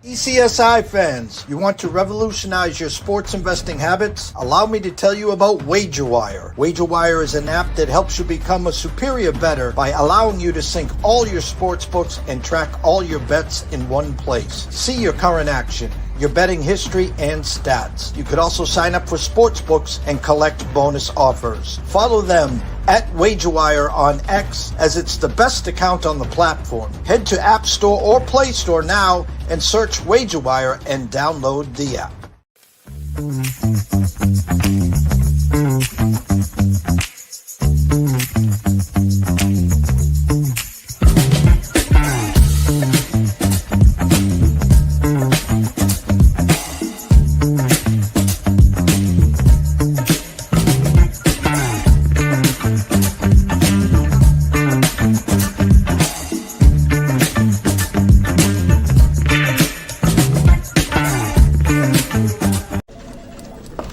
TPCSI fans, you want to revolutionize your sports investing habits? Allow me to tell you about WagerWire. WagerWire is an app that helps you become a superior bettor by allowing you to sync all your sports books and track all your bets in one place. See your current action, your betting history, and stats. You could also sign up for sports books and collect bonus offers. Follow them at WagerWire on X, as it's the best account on the platform. Head to App Store or Play Store now and search WagerWire and download the app.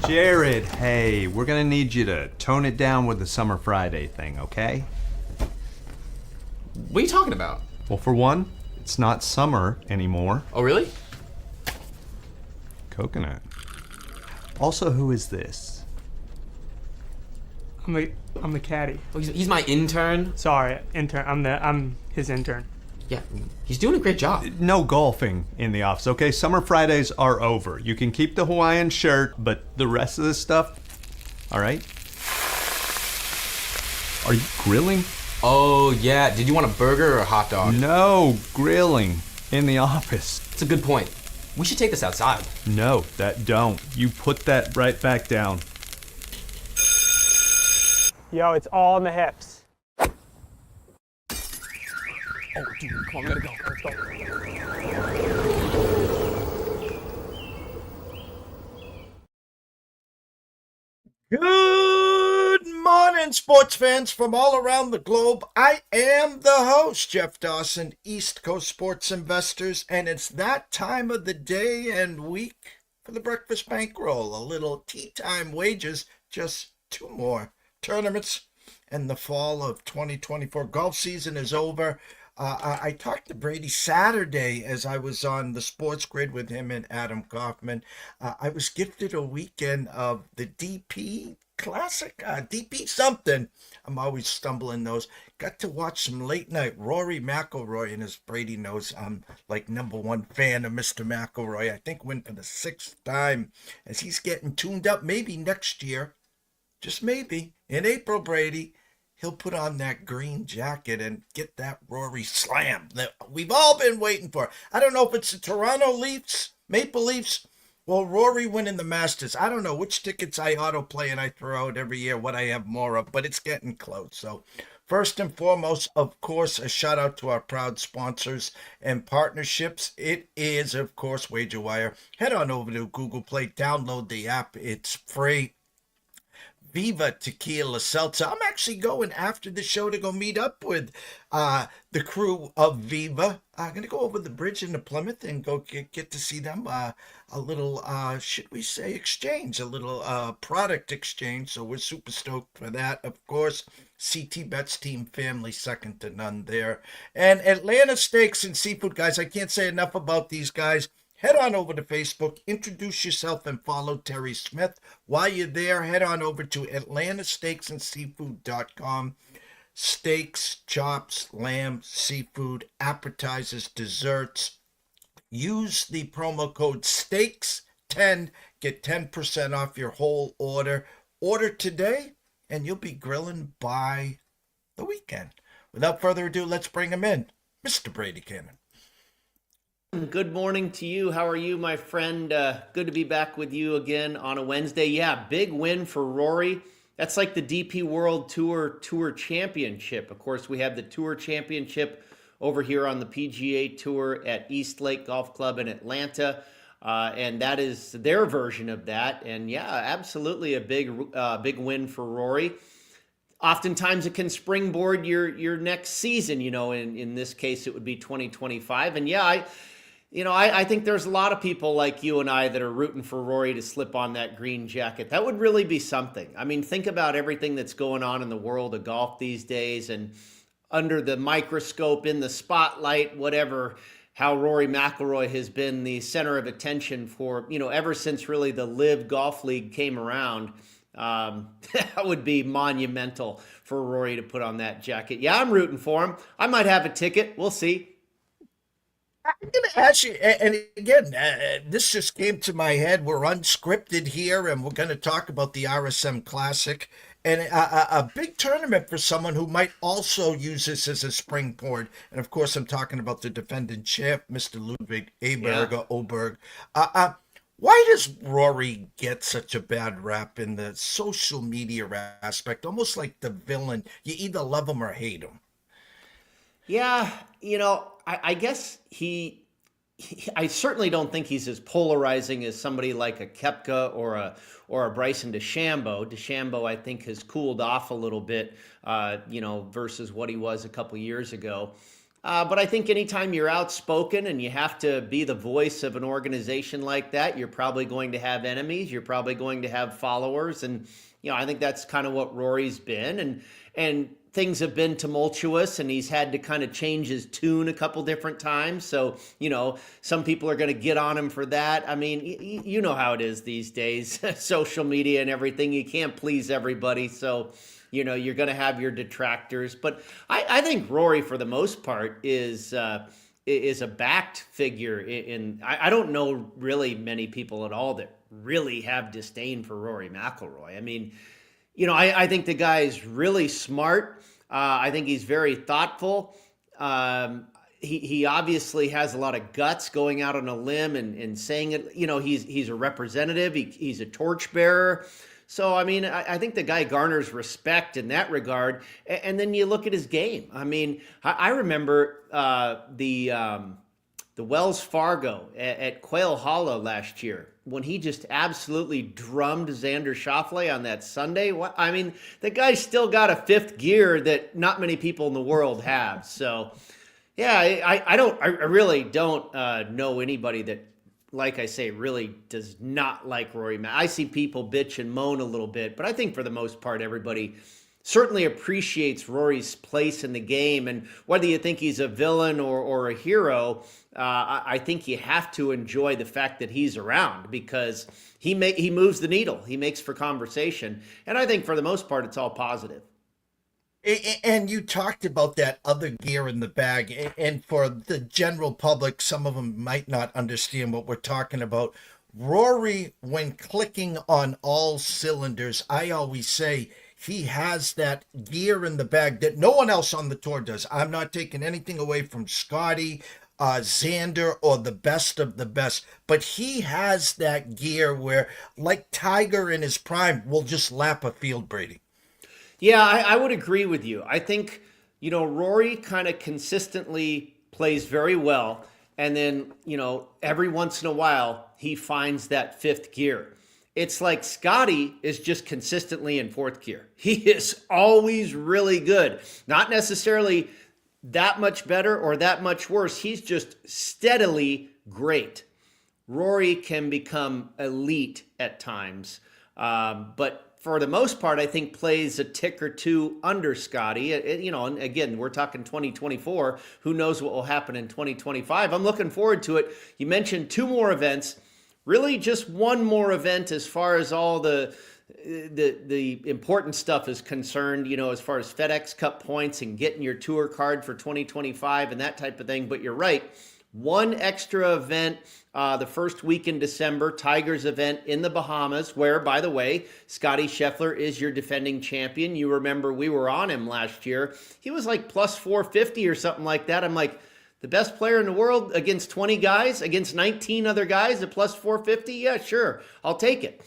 Jared, hey, we're gonna need you to tone it down with the Summer Friday thing, okay? What are you talking about? Well, for one, it's not summer anymore. Oh, really? Coconut. Also, who is this? I'm the caddy. Oh, he's my intern? Sorry, intern. I'm his intern. Yeah, he's doing a great job. No golfing in the office, okay? Summer Fridays are over. You can keep the Hawaiian shirt, but the rest of this stuff, all right? Are you grilling? Oh, yeah. Did you want a burger or a hot dog? No, grilling in the office. That's a good point. We should take this outside. No, that don't. You put that right back down. Yo, it's all in the hips. Oh, dude, come on, we gotta go. Let's go. Good morning, sports fans from all around the globe. I am the host, Jeff Dawson, East Coast Sports Investors, and it's that time of the day and week for the Breakfast Bankroll. A little tea time wages, just 2 more tournaments, and the fall of 2024 golf season is over. I talked to Brady Saturday as I was on the Sports Grid with him and Adam Kaufman. I was gifted a weekend of the DP Classic, DP something. I'm always stumbling those. Got to watch some late night Rory McIlroy, and as Brady knows, I'm like #1 fan of Mr. McIlroy. I think win for the 6th time as he's getting tuned up. Maybe next year, just maybe, in April, Brady, he'll put on that green jacket and get that Rory slam that we've all been waiting for. I don't know if it's the Toronto Leafs, Maple Leafs, well, Rory winning the Masters. I don't know which tickets I autoplay and I throw out every year, what I have more of, but it's getting close. So first and foremost, of course, a shout out to our proud sponsors and partnerships. It is, of course, WagerWire. Head on over to Google Play, download the app. It's free. Viva Tequila Seltzer. I'm actually going after the show to go meet up with the crew of Viva. I'm going to go over the bridge into Plymouth and go get to see them. A little, should we say, exchange, a little product exchange. So we're super stoked for that. Of course, CT Bets team family, second to none there. And Atlanta Steaks and Seafood, guys. I can't say enough about these guys. Head on over to Facebook, introduce yourself, and follow Terry Smith. While you're there, head on over to atlantasteaksandseafood.com. Steaks, chops, lamb, seafood, appetizers, desserts. Use the promo code STEAKS10. Get 10% off your whole order. Order today, and you'll be grilling by the weekend. Without further ado, let's bring him in. Mr. Brady Kannon. Good morning to you. How are you, my friend? Good to be back with you again on a Wednesday. Yeah, big win for Rory. That's like the DP World Tour Championship. Of course, we have the Tour Championship over here on the PGA Tour at East Lake Golf Club in Atlanta. And that is their version of that. And yeah, absolutely a big win for Rory. Oftentimes it can springboard your next season, in this case it would be 2025. And yeah, I think there's a lot of people like you and I that are rooting for Rory to slip on that green jacket. That would really be something. I mean, think about everything that's going on in the world of golf these days, and under the microscope, in the spotlight, whatever. how Rory McIlroy has been the center of attention for, ever since really the Live Golf League came around. That would be monumental for Rory to put on that jacket. Yeah, I'm rooting for him. I might have a ticket. We'll see. I'm going to ask you, and again, this just came to my head. We're unscripted here, and we're going to talk about the RSM Classic, and a big tournament for someone who might also use this as a springboard. And of course, I'm talking about the defending champ, Mr. Ludvig Aberg or Oberg. Why does Rory get such a bad rap in the social media aspect? Almost like the villain. You either love him or hate him. Yeah, I guess I certainly don't think he's as polarizing as somebody like a Koepka or a Bryson DeChambeau. DeChambeau, I think, has cooled off a little bit, versus what he was a couple years ago. But I think anytime you're outspoken and you have to be the voice of an organization like that, you're probably going to have enemies. You're probably going to have followers. And, I think that's kind of what Rory's been. And things have been tumultuous, and he's had to kind of change his tune a couple different times. So, some people are going to get on him for that. I mean, you know how it is these days, social media and everything. You can't please everybody. So, you're going to have your detractors. But I think Rory, for the most part, is a backed figure. I don't know really many people at all that really have disdain for Rory McIlroy. I mean, I think the guy's really smart. I think he's very thoughtful. He obviously has a lot of guts going out on a limb and saying it. He's a representative. He's a torchbearer. So, I mean, I think the guy garners respect in that regard. And then you look at his game. I mean, I remember the Wells Fargo at Quail Hollow last year when he just absolutely drummed Xander Schauffele on that Sunday. I mean, the guy's still got a fifth gear that not many people in the world have. So, yeah, I really don't know anybody that, like I say, really does not like Rory. I see people bitch and moan a little bit, but I think for the most part, everybody certainly appreciates Rory's place in the game. And whether you think he's a villain or a hero, I think you have to enjoy the fact that he's around because he moves the needle. He makes for conversation. And I think for the most part, it's all positive. And you talked about that other gear in the bag. And for the general public, some of them might not understand what we're talking about. Rory, when clicking on all cylinders, I always say he has that gear in the bag that no one else on the tour does. I'm not taking anything away from Scotty, Xander, or the best of the best, but he has that gear where, like Tiger in his prime, will just lap a field, Brady. Yeah, I would agree with you. I think, Rory kind of consistently plays very well. And then, every once in a while, he finds that fifth gear. It's like Scotty is just consistently in fourth gear. He is always really good. Not necessarily that much better or that much worse. He's just steadily great. Rory can become elite at times. But for the most part, I think plays a tick or two under Scotty. And again, we're talking 2024. Who knows what will happen in 2025? I'm looking forward to it. You mentioned two more events. Really just one more event as far as all the important stuff is concerned, as far as FedEx Cup points and getting your tour card for 2025 and that type of thing. But you're right. One extra event the first week in December, Tiger's event in the Bahamas, where, by the way, Scotty Scheffler is your defending champion. You remember we were on him last year. He was like plus 450 or something like that. I'm like, the best player in the world against 20 guys, against 19 other guys at plus 450? Yeah, sure. I'll take it.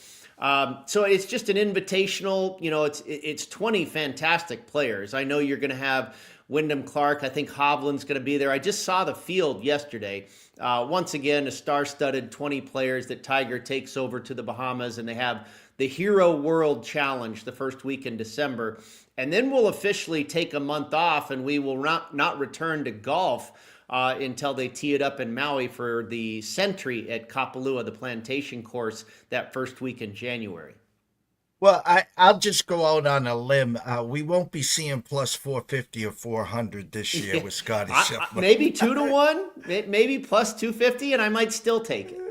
So it's just an invitational, it's 20 fantastic players. I know you're going to have Wyndham Clark. I think Hovland's going to be there. I just saw the field yesterday. Once again, a star-studded 20 players that Tiger takes over to the Bahamas, and they have the Hero World Challenge the first week in December. And then we'll officially take a month off, and we will not return to golf until they tee it up in Maui for the Century at Kapalua, the plantation course, that first week in January. Well, I'll just go out on a limb. We won't be seeing plus 450 or 400 this year with Scotty Scheffler. Maybe 2-1, maybe plus 250, and I might still take it.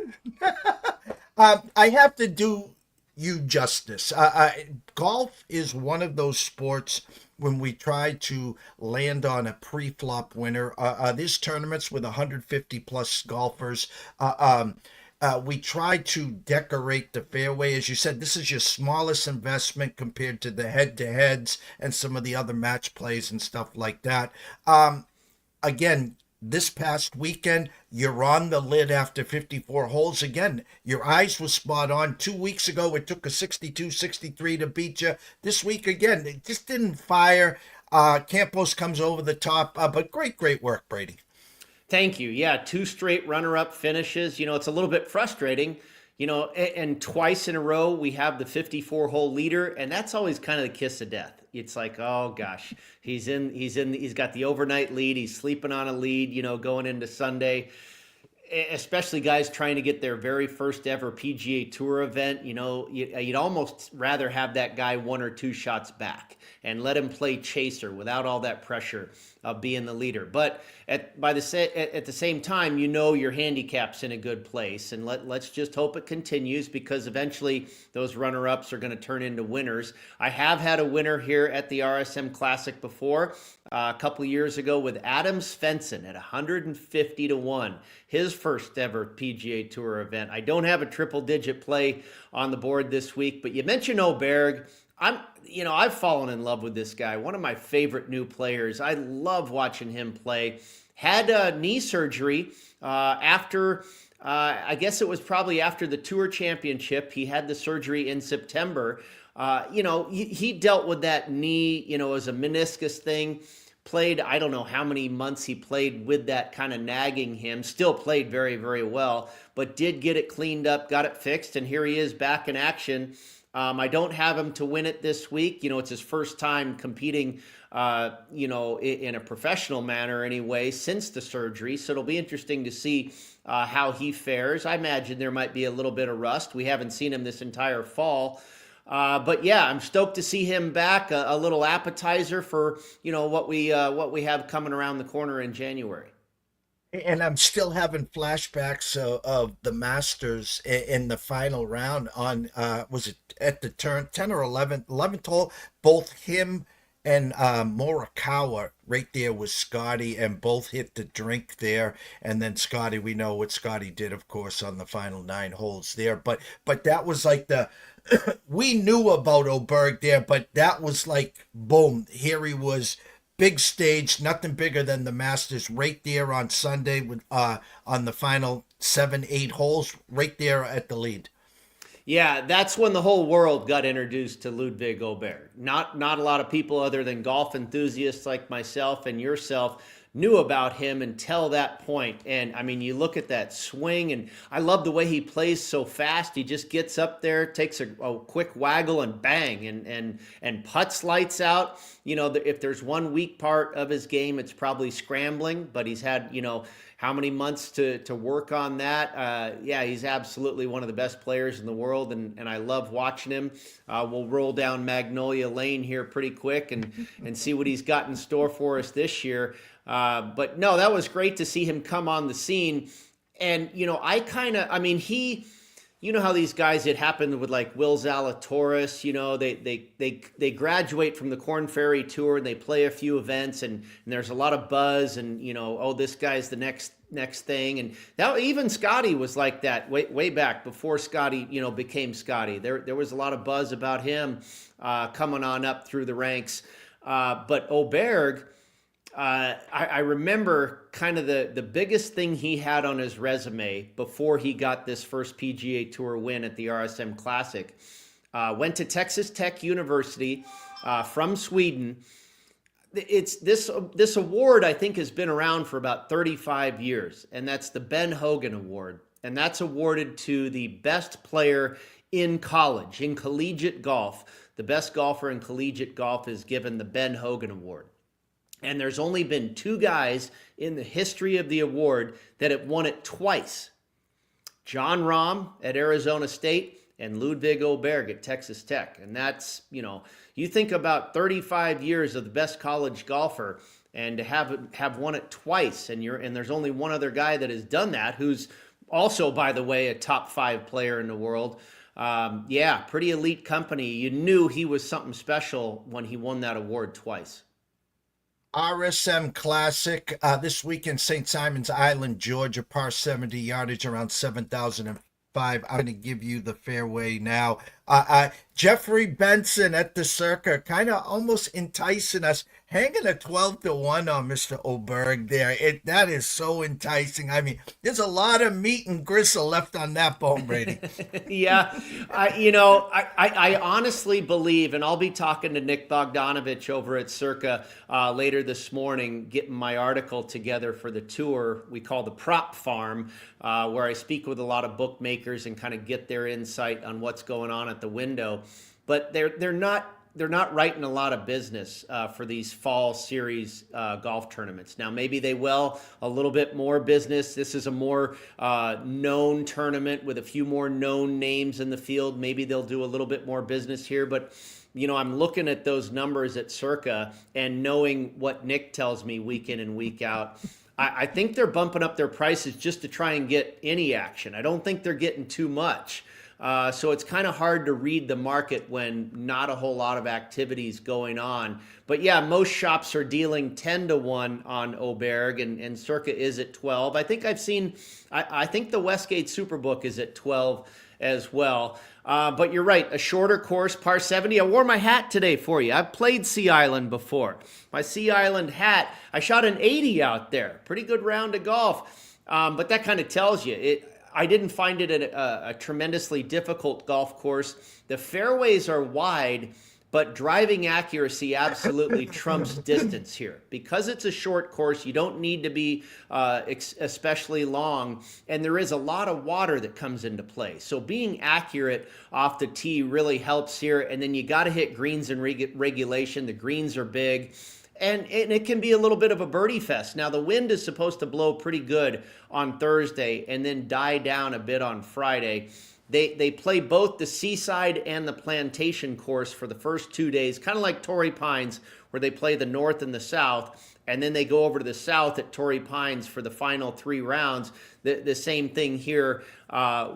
I have to do you justice. Golf is one of those sports when we try to land on a pre-flop winner. There's tournaments with 150 plus golfers. We try to decorate the fairway. As you said, this is your smallest investment compared to the head-to-heads and some of the other match plays and stuff like that. Again, this past weekend, you're on the lid after 54 holes. Again, your eyes were spot on. 2 weeks ago, it took a 62-63 to beat you. This week, again, it just didn't fire. Campos comes over the top, but great work, Brady. Thank you. Yeah, 2 straight runner-up finishes. It's a little bit frustrating, and twice in a row we have the 54-hole leader, and that's always kind of the kiss of death. It's like, oh gosh, he's got the overnight lead. He's sleeping on a lead, going into Sunday. Especially guys trying to get their very first ever PGA Tour event. You'd almost rather have that guy 1 or 2 shots back and let him play chaser without all that pressure of being the leader. But at the same time, your handicap's in a good place, and let's just hope it continues, because eventually those runner-ups are going to turn into winners. I have had a winner here at the RSM Classic before, a couple of years ago with Adam Svensson at 150-1, his first ever PGA Tour event. I don't have a triple-digit play on the board this week, but you mentioned Aberg. I've fallen in love with this guy. One of my favorite new players. I love watching him play. Had knee surgery after, I guess it was probably after the Tour Championship. He had the surgery in September. He dealt with that knee, as a meniscus thing. Played, I don't know how many months he played with that kind of nagging him. Still played very, very well, but did get it cleaned up, got it fixed, and here he is back in action. I don't have him to win it this week. It's his first time competing, in a professional manner anyway, since the surgery. So it'll be interesting to see how he fares. I imagine there might be a little bit of rust. We haven't seen him this entire fall. But yeah, I'm stoked to see him back. A little appetizer for, what we have coming around the corner in January. And I'm still having flashbacks of the Masters in the final round on, was it at the turn 10 or 11th hole? Both him and Morikawa right there with Scotty, and both hit the drink there. And then Scotty, we know what Scotty did, of course, on the final 9 holes there. But that was like we knew about Aberg there, but that was like, boom, here he was. Big stage, nothing bigger than the Masters right there on Sunday with on the final 7-8 holes, right there at the lead. Yeah, that's when the whole world got introduced to Ludvig Aberg. Not a lot of people other than golf enthusiasts like myself and yourself knew about him until that point. And I mean, you look at that swing, and I love the way he plays so fast. He just gets up there, takes a quick waggle, and bang, and putts lights out. If there's one weak part of his game, it's probably scrambling, but he's had, how many months to work on that. Yeah, he's absolutely one of the best players in the world, and I love watching him. We'll roll down Magnolia Lane here pretty quick and see what he's got in store for us this year. But no, that was great to see him come on the scene. And, how these guys, it happened with like Will Zalatoris, they graduate from the Korn Ferry Tour and they play a few events and there's a lot of buzz and, this guy's the next thing. And that even Scotty was like that way back before Scotty, became Scotty. There was a lot of buzz about him coming on up through the ranks. But Aberg, I remember kind of the biggest thing he had on his resume before he got this first PGA Tour win at the RSM Classic. Went to Texas Tech University from Sweden. It's this award, I think, has been around for about 35 years, and that's the Ben Hogan Award. And that's awarded to the best player in college, in collegiate golf. The best golfer in collegiate golf is given the Ben Hogan Award. And there's only been 2 guys in the history of the award that have won it twice. John Rahm at Arizona State and Ludvig Aberg at Texas Tech. And that's, you think about 35 years of the best college golfer, and to have won it twice, and there's only one other guy that has done that, who's also, by the way, a top 5 player in the world. Pretty elite company. You knew he was something special when he won that award twice. RSM Classic this week in St. Simons Island, Georgia, par 70, yardage around 7,005. I'm going to give you the fairway now. Jeffrey Benson at the Circa, kind of almost enticing us, hanging a 12-1 on Mr. Aberg there. That is so enticing. I mean, there's a lot of meat and gristle left on that bone, Brady. Yeah, I honestly believe, and I'll be talking to Nick Bogdanovich over at Circa later this morning, getting my article together for the tour we call the Prop Farm, where I speak with a lot of bookmakers and kind of get their insight on what's going on at the window. But they're not writing a lot of business for these fall series golf tournaments. Now, maybe they will a little bit more business. This is a more known tournament with a few more known names in the field. Maybe they'll do a little bit more business here. But, I'm looking at those numbers at Circa and knowing what Nick tells me week in and week out. I think they're bumping up their prices just to try and get any action. I don't think they're getting too much. So it's kind of hard to read the market when not a whole lot of activities going on. But yeah, most shops are dealing 10-1 on Aberg, and Circa is at 12. I think I think the Westgate Superbook is at 12 as well. But you're right, a shorter course, par 70. I wore my hat today for you. I've played Sea Island before. My Sea Island hat, I shot an 80 out there. Pretty good round of golf. But that kind of tells you I didn't find it a tremendously difficult golf course. The fairways are wide, but driving accuracy absolutely trumps distance here. Because it's a short course, you don't need to be especially long, and there is a lot of water that comes into play. So being accurate off the tee really helps here, and then you got to hit greens in regulation. The greens are big. And it can be a little bit of a birdie fest. Now, the wind is supposed to blow pretty good on Thursday and then die down a bit on Friday. They play both the Seaside and the Plantation course for the first 2 days, kind of like Torrey Pines, where they play the North and the South, and then they go over to the South at Torrey Pines for the final 3 rounds. The same thing here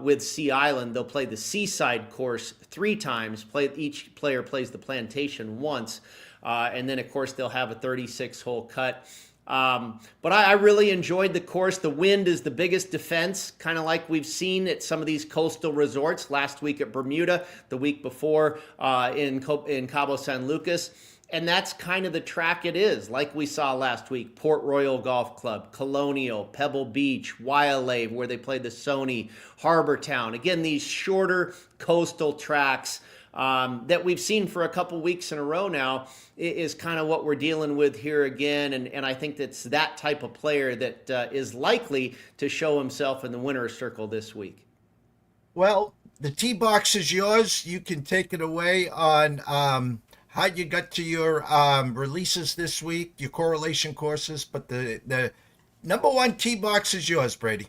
with Sea Island. They'll play the Seaside course 3 times. Each player plays the Plantation once. And then, of course, they'll have a 36-hole cut. But I really enjoyed the course. The wind is the biggest defense, kind of like we've seen at some of these coastal resorts. Last week at Bermuda, the week before in Cabo San Lucas. And that's kind of the track it is, like we saw last week. Port Royal Golf Club, Colonial, Pebble Beach, Waialae, where they played the Sony, Harbor Town. Again, these shorter coastal tracks that we've seen for a couple weeks in a row now is kind of what we're dealing with here again. And I think that's that type of player that is likely to show himself in the winner's circle this week. Well, the tee box is yours. You can take it away on how you got to your releases this week, your correlation courses. But the number one tee box is yours, Brady.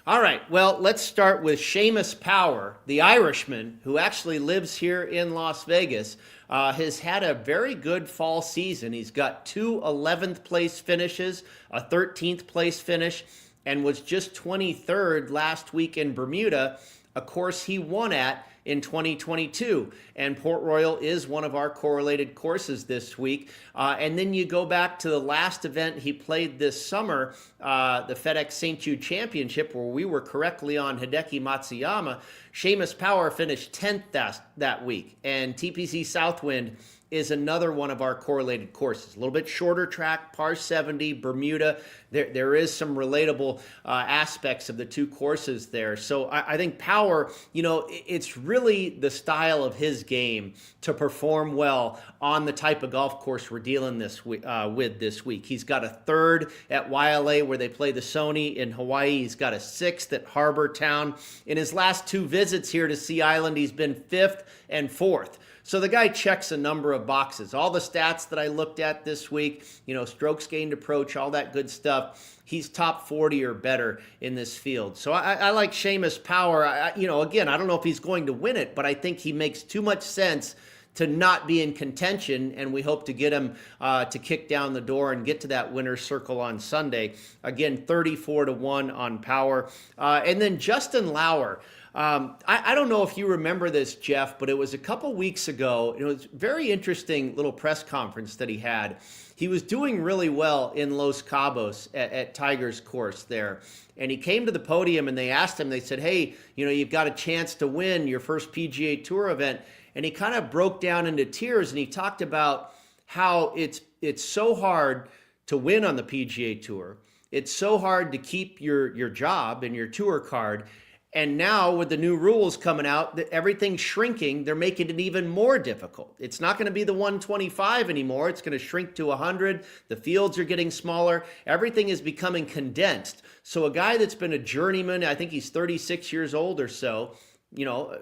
All right, well, let's start with Seamus Power, the Irishman who actually lives here in Las Vegas. Has had a very good fall season. He's got 2 11th place finishes, a 13th place finish, and was just 23rd last week in Bermuda, a course he won at in 2022. And Port Royal is one of our correlated courses this week. And then you go back to the last event he played this summer, the FedEx St. Jude Championship, where we were correctly on Hideki Matsuyama. Seamus Power finished 10th that week. And TPC Southwind is another one of our correlated courses. A little bit shorter track, par 70, Bermuda. There is some relatable aspects of the 2 courses there. So I think Power, it's really the style of his game to perform well on the type of golf course we're dealing with this week. He's got a 3rd at Waialae, where they play the Sony in Hawaii. He's got a 6th at Harbor Town. In his last 2 visits here to Sea Island, he's been 5th and 4th. So the guy checks a number of boxes. All the stats that I looked at this week, strokes gained approach, all that good stuff. He's top 40 or better in this field. So I like Seamus Power. Again, I don't know if he's going to win it, but I think he makes too much sense to not be in contention, and we hope to get him to kick down the door and get to that winner's circle on Sunday. Again, 34-1 on Power. And then Justin Lauer. I don't know if you remember this, Jeff, but it was a couple weeks ago. It was a very interesting little press conference that he had. He was doing really well in Los Cabos at Tiger's course there. And he came to the podium and they asked him, they said, hey, you've got a chance to win your first PGA Tour event. And he kind of broke down into tears and he talked about how it's so hard to win on the PGA Tour. It's so hard to keep your job and your tour card. And now with the new rules coming out, that everything's shrinking, they're making it even more difficult. It's not going to be the 125 anymore. It's going to shrink to 100. The fields are getting smaller. Everything is becoming condensed. So a guy that's been a journeyman, I think he's 36 years old or so,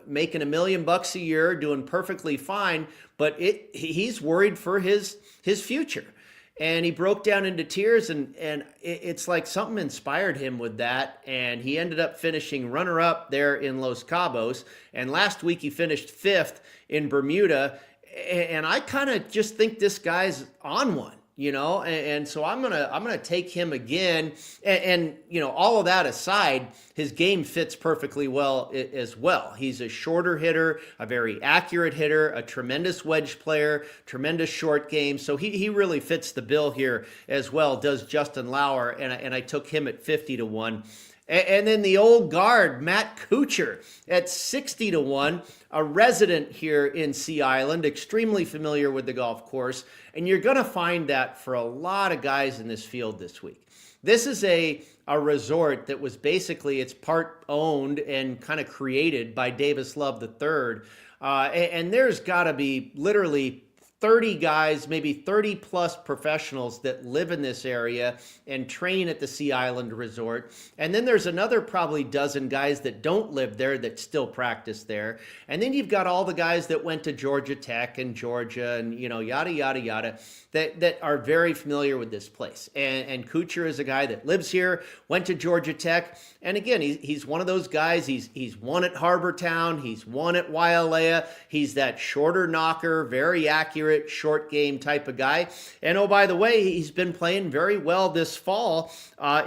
making $1 million a year, doing perfectly fine, but he's worried for his future. And he broke down into tears, and it's like something inspired him with that. And he ended up finishing runner-up there in Los Cabos. And last week he finished 5th in Bermuda. And I kind of just think this guy's on one, and so I'm gonna take him again. And all of that aside, his game fits perfectly well as well. He's a shorter hitter, a very accurate hitter, a tremendous wedge player, tremendous short game. So he really fits the bill here as well, does Justin Lauer, and I took him at 50-1. And then the old guard, Matt Kuchar, at 60-1, a resident here in Sea Island, extremely familiar with the golf course. And you're going to find that for a lot of guys in this field this week. This is a resort that was basically, it's part owned and kind of created by Davis Love III. And there's got to be literally 30 guys, maybe 30 plus professionals that live in this area and train at the Sea Island Resort. And then there's another probably dozen guys that don't live there that still practice there. And then you've got all the guys that went to Georgia Tech and Georgia and, yada, yada, yada, that are very familiar with this place. And Kuchar is a guy that lives here, went to Georgia Tech. And again, he's one of those guys. He's won at Harbor Town. He's won at Wailea. He's that shorter knocker, very accurate, short game type of guy. And oh, by the way, he's been playing very well this fall.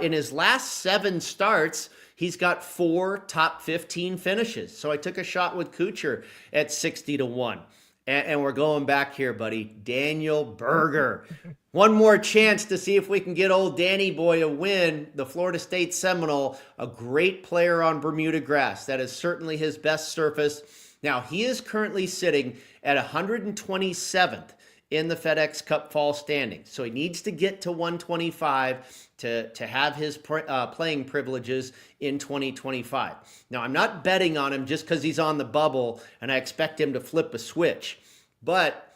In his last 7 starts, he's got 4 top 15 finishes. So I took a shot with Kuchar at 60-1. And we're going back here, buddy. Daniel Berger. One more chance to see if we can get old Danny Boy a win. The Florida State Seminole, a great player on Bermuda grass. That is certainly his best surface. Now, he is currently sitting at 127th in the FedEx Cup fall standings. So he needs to get to 125 to have his playing privileges in 2025. Now, I'm not betting on him just because he's on the bubble and I expect him to flip a switch. But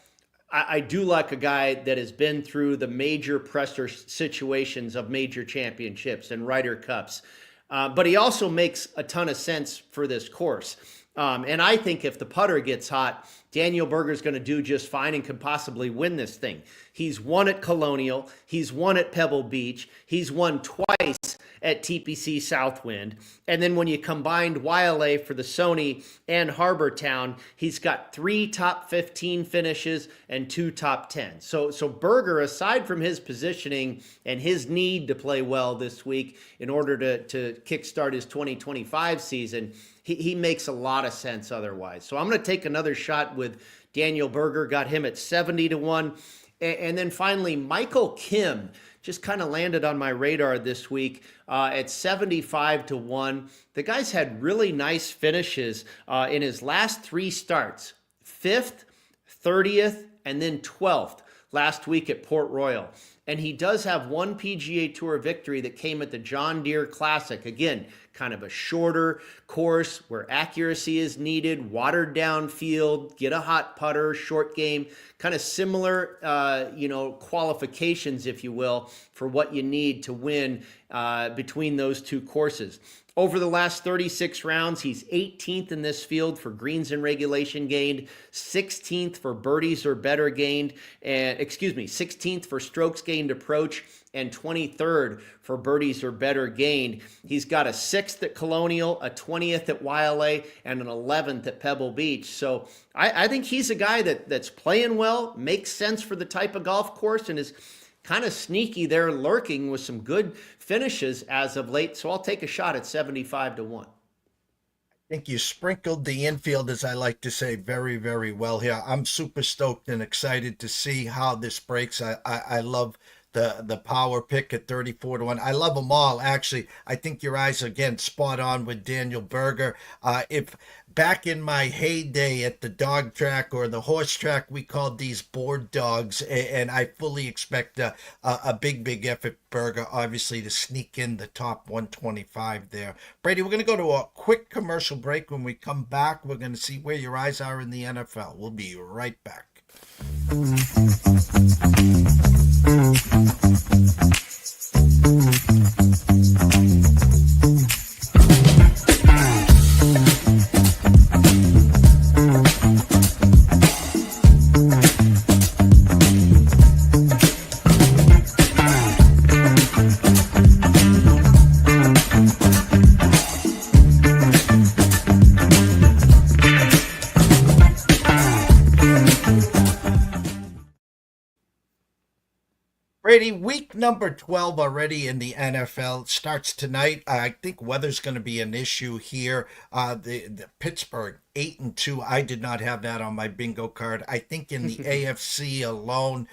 I do like a guy that has been through the major pressure situations of major championships and Ryder Cups. But he also makes a ton of sense for this course. And I think if the putter gets hot, Daniel Berger's going to do just fine and could possibly win this thing. He's won at Colonial. He's won at Pebble Beach. He's won twice at TPC Southwind. And then when you combined Wailea for the Sony and Harbor Town, he's got 3 top 15 finishes and 2 top 10. So Berger, aside from his positioning and his need to play well this week in order to kickstart his 2025 season, he makes a lot of sense otherwise. So I'm going to take another shot with Daniel Berger, got him at 70-1. And then finally, Michael Kim just kind of landed on my radar this week at 75-1. The guy's had really nice finishes in his last 3 starts, 5th, 30th, and then 12th last week at Port Royal. And he does have one PGA Tour victory that came at the John Deere Classic. Again, kind of a shorter course where accuracy is needed, watered down field, get a hot putter, short game, kind of similar, qualifications, if you will, for what you need to win between those 2 courses. Over the last 36 rounds, he's 18th in this field for greens in regulation gained, 16th for birdies or better gained, and 16th for strokes gained approach, and 23rd for birdies or better gained. He's got a 6th at Colonial, a 20th at YLA, and an 11th at Pebble Beach. So I think he's a guy that's playing well, makes sense for the type of golf course, and is kind of sneaky there, lurking with some good finishes as of late. So I'll take a shot at 75 to 1. I think you sprinkled the infield, as I like to say, very, very well here. I'm super stoked and excited to see how this breaks. I love the power pick at 34 to 1. I love them all, actually. I think your eyes, again, spot on with Daniel Berger. If back in my heyday at the dog track or the horse track, we called these board dogs, and I fully expect a big effort, Berger, obviously, to sneak in the top 125 there. Brady, we're going to go to a quick commercial break. When we come back, we're going to see where your eyes are in the NFL. We'll be right back. Brady, week number 12 already in the NFL starts tonight. I think weather's going to be an issue here. The Pittsburgh 8-2. I did not have that on my bingo card. I think in the AFC alone,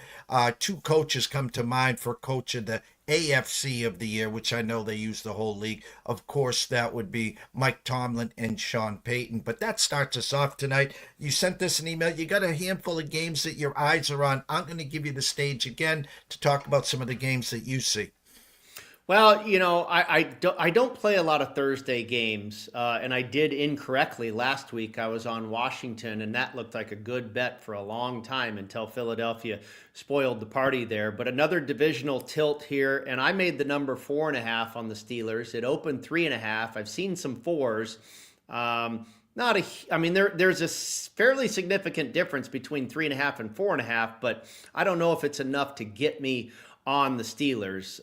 two coaches come to mind for coach of the AFC of the year, which I know they use the whole league. Of course, that would be Mike Tomlin and Sean Payton. But that starts us off tonight. You sent us an email. You got a handful of games that your eyes are on. I'm going to give you the stage again to talk about some of the games that you see. Well, you know, I don't play a lot of Thursday games, and I did incorrectly last week. I was on Washington, and that looked like a good bet for a long time until Philadelphia spoiled the party there. But another divisional tilt here, and I made the number 4.5 on the Steelers. It opened 3.5. I've seen some 4s. There's a fairly significant difference between 3.5 and 4.5, but I don't know if it's enough to get me on the Steelers,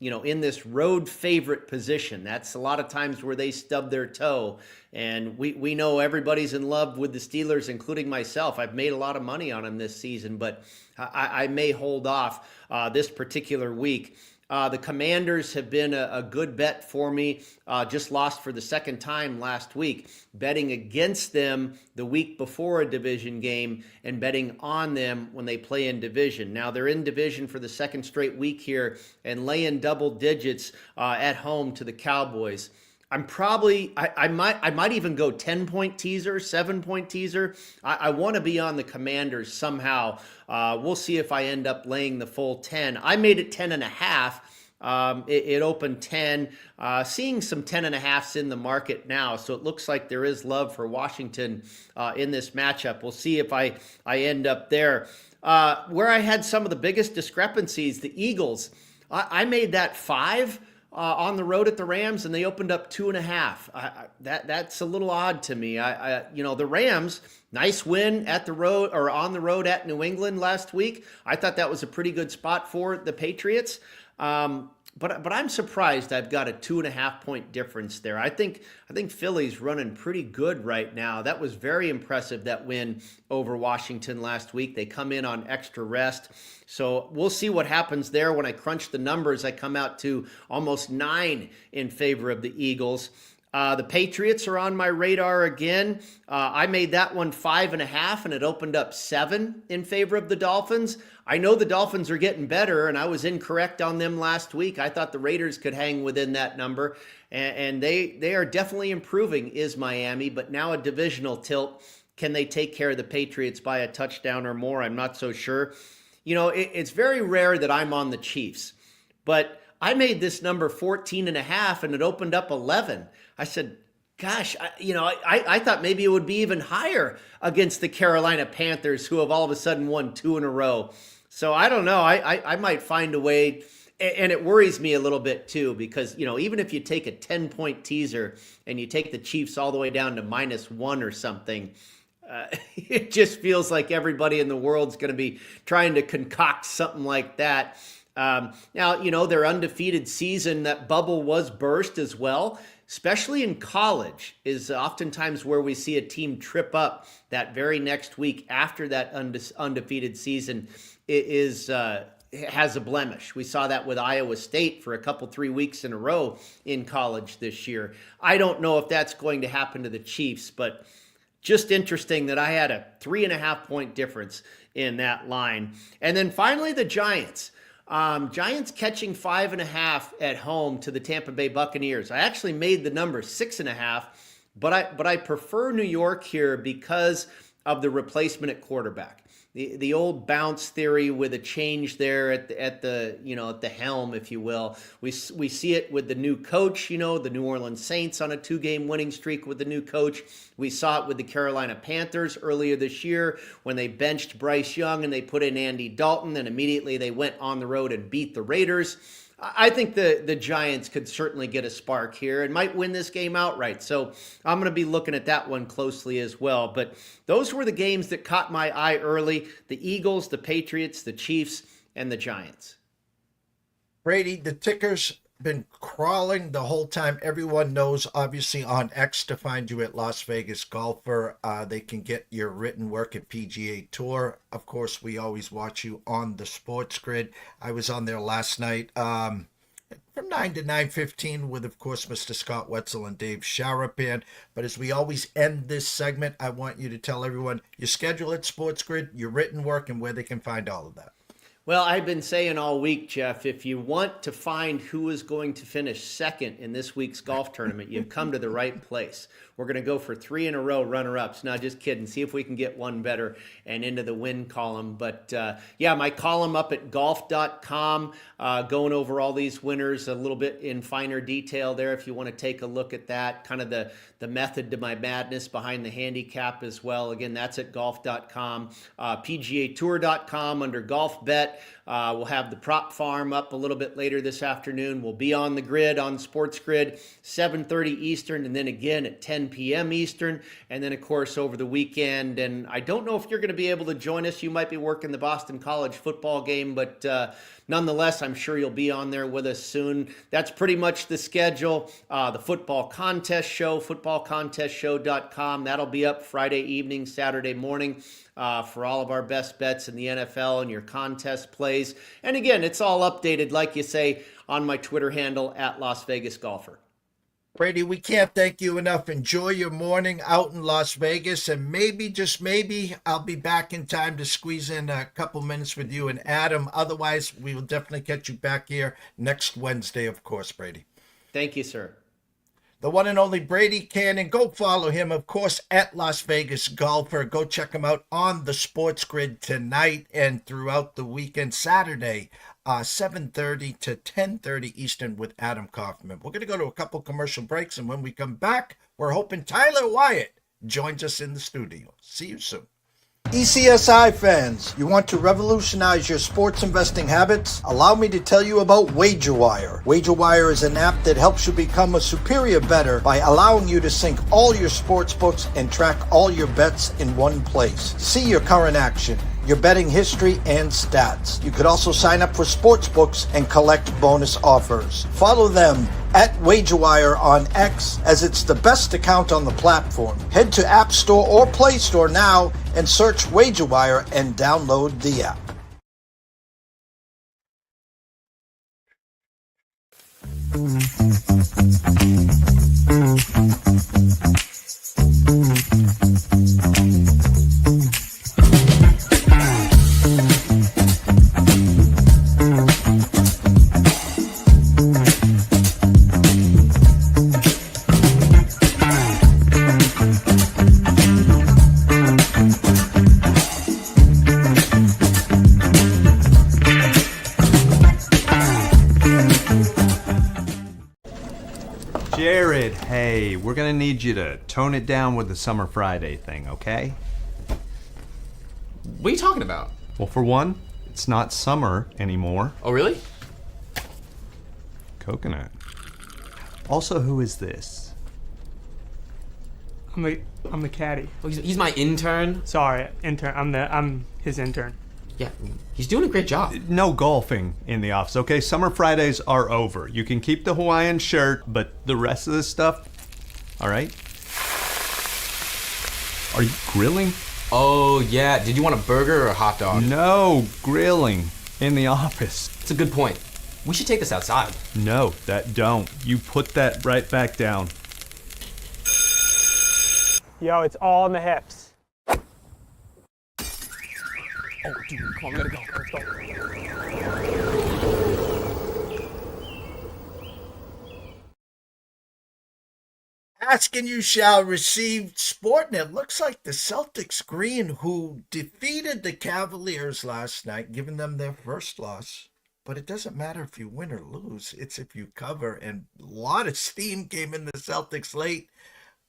in this road favorite position. That's a lot of times where they stub their toe. And we know everybody's in love with the Steelers, including myself. I've made a lot of money on them this season, but I may hold off this particular week. The Commanders have been a good bet for me. Just lost for the second time last week. Betting against them the week before a division game and betting on them when they play in division. Now they're in division for the second straight week here and laying double digits at home to the Cowboys. I might even go 10-point teaser, 7-point teaser. I want to be on the Commanders somehow. We'll see if I end up laying the full 10. I made it 10.5. It opened 10, seeing some 10.5s in the market now. So it looks like there is love for Washington in this matchup. We'll see if I end up there. Where I had some of the biggest discrepancies, the Eagles, I made that 5. On the road at the Rams, and they opened up 2.5. That's a little odd to me. The Rams, nice win at the road or on the road at New England last week. I thought that was a pretty good spot for the Patriots. But I'm surprised I've got a 2.5-point difference there. I think Philly's running pretty good right now. That was very impressive, that win over Washington last week. They come in on extra rest. So we'll see what happens there. When I crunch the numbers, I come out to almost 9 in favor of the Eagles. The Patriots are on my radar again. I made that one 5.5, and it opened up 7 in favor of the Dolphins. I know the Dolphins are getting better, and I was incorrect on them last week. I thought the Raiders could hang within that number, and they are definitely improving, is Miami, but now a divisional tilt. Can they take care of the Patriots by a touchdown or more? I'm not so sure. It's very rare that I'm on the Chiefs, but I made this number 14.5, and it opened up 11. I said, gosh, I thought maybe it would be even higher against the Carolina Panthers, who have all of a sudden won 2 in a row. So I don't know. I might find a way And it worries me a little bit too, because, even if you take a 10-point teaser and you take the Chiefs all the way down to -1 or something, it just feels like everybody in the world's going to be trying to concoct something like that. Now, their undefeated season, that bubble was burst as well, especially in college, is oftentimes where we see a team trip up that very next week after that undefeated season has a blemish. We saw that with Iowa State for 3 weeks in a row in college this year. I don't know if that's going to happen to the Chiefs, but just interesting that I had a 3.5-point difference in that line. And then finally, the Giants. Giants catching 5.5 at home to the Tampa Bay Buccaneers. I actually made the number 6.5, but I prefer New York here because of the replacement at quarterback. The old bounce theory with a change there at the helm, if you will. We see it with the new coach, the New Orleans Saints on a 2-game winning streak with the new coach. We saw it with the Carolina Panthers earlier this year when they benched Bryce Young and they put in Andy Dalton, and immediately they went on the road and beat the Raiders. I think the Giants could certainly get a spark here and might win this game outright. So I'm going to be looking at that one closely as well. But those were the games that caught my eye early: the Eagles, the Patriots, the Chiefs, and the Giants. Brady, the ticker's been crawling the whole time. Everyone knows, obviously, on X to find you at Las Vegas Golfer. They can get your written work at PGA Tour. Of course, we always watch you on the Sports Grid. I was on there last night from 9 to 9:15 with, of course, Mr. Scott Wetzel and Dave Sharapan. But as we always end this segment, I want you to tell everyone your schedule at Sports Grid, your written work, and where they can find all of that. Well, I've been saying all week, Jeff, if you want to find who is going to finish second in this week's golf tournament, you've come to the right place. We're going to go for 3 in a row runner-ups. No, just kidding. See if we can get one better and into the win column. But, my column up at golf.com, going over all these winners a little bit in finer detail there if you want to take a look at that, kind of the method to my madness behind the handicap as well. Again, that's at golf.com. PGAtour.com under golf bet. We'll have the prop farm up a little bit later this afternoon. We'll be on the grid, on Sports Grid, 7:30 Eastern, and then again at 10 p.m. Eastern, and then, of course, over the weekend. And I don't know if you're going to be able to join us. You might be working the Boston College football game, but nonetheless, I'm sure you'll be on there with us soon. That's pretty much the schedule. The football contest show, footballcontestshow.com. That'll be up Friday evening, Saturday morning. For all of our best bets in the NFL and your contest plays. And again, it's all updated, like you say, on my Twitter handle at Las Vegas Golfer. Brady, we can't thank you enough. Enjoy your morning out in Las Vegas, and maybe, just maybe, I'll be back in time to squeeze in a couple minutes with you and Adam. Otherwise, we will definitely get you back here next Wednesday, of course, Brady. Thank you, sir. The one and only Brady Kannon. Go follow him, of course, at Las Vegas Golfer. Go check him out on the Sports Grid tonight and throughout the weekend, Saturday, 7:30 to 10:30 Eastern with Adam Kaufman. We're going to go to a couple commercial breaks, and when we come back, we're hoping Tyler Wyatt joins us in the studio. See you soon. ECSI fans, you want to revolutionize your sports investing habits? Allow me to tell you about WagerWire. WagerWire is an app that helps you become a superior bettor by allowing you to sync all your sports books and track all your bets in one place. See your current action, your betting history, and stats. You could also sign up for sports books and collect bonus offers. Follow them at WagerWire on X, as it's the best account on the platform. Head to App Store or Play Store now and search WagerWire and download the app. Jared, hey, we're gonna need you to tone it down with the Summer Friday thing, okay? What are you talking about? Well, for one, it's not summer anymore. Oh, really? Coconut. Also, who is this? I'm the caddy. Oh, he's my intern. Sorry, intern. I'm his intern. Yeah, he's doing a great job. No golfing in the office, okay? Summer Fridays are over. You can keep the Hawaiian shirt, but the rest of this stuff, all right? Are you grilling? Oh, yeah. Did you want a burger or a hot dog? No, grilling in the office. It's a good point. We should take this outside. No, that don't. You put that right back down. Yo, it's all in the hips. Oh, dude, come on, we gotta go. Let's go. Ask and you shall receive sport, and it looks like the Celtics green, who defeated the Cavaliers last night, giving them their first loss. But it doesn't matter if you win or lose, it's if you cover. And a lot of steam came in the Celtics late.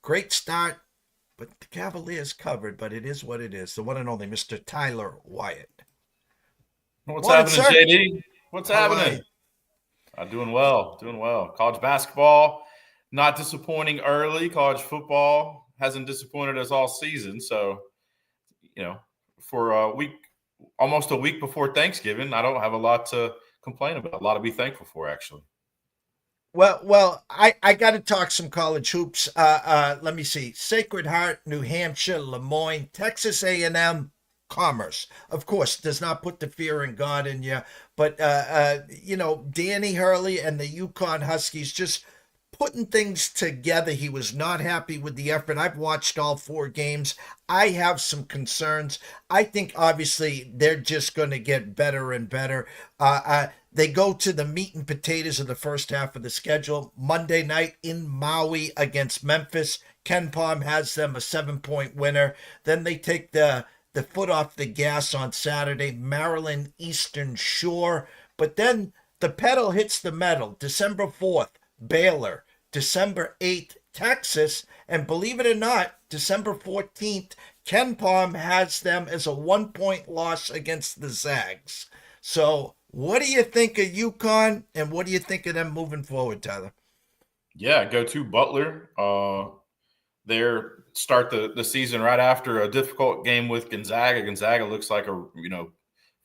Great start, but the Cavaliers covered, but it is what it is. The one and only Mr. Tyler Wyatt. What's Morning, happening, sir. JD? What's How are happening? Doing well, doing well. College basketball, not disappointing early. College football hasn't disappointed us all season. So, for a week, almost a week before Thanksgiving, I don't have a lot to complain about, a lot to be thankful for, actually. Well, I got to talk some college hoops. Let me see. Sacred Heart, New Hampshire, Lemoyne, Texas A&M, Commerce. Of course, does not put the fear in God in you. But, Danny Hurley and the UConn Huskies just putting things together. He was not happy with the effort. I've watched all 4 games. I have some concerns. I think, obviously, they're just going to get better and better. They go to the meat and potatoes of the first half of the schedule. Monday night in Maui against Memphis. Ken Palm has them a 7-point winner. Then they take the foot off the gas on Saturday, Maryland Eastern Shore. But then the pedal hits the metal. December 4th, Baylor. December 8th, Texas. And believe it or not, December 14th, Ken Palm has them as a 1-point loss against the Zags. So what do you think of UConn, and what do you think of them moving forward, Tyler? Yeah, go to Butler. Start the season right after a difficult game with Gonzaga. Gonzaga looks like a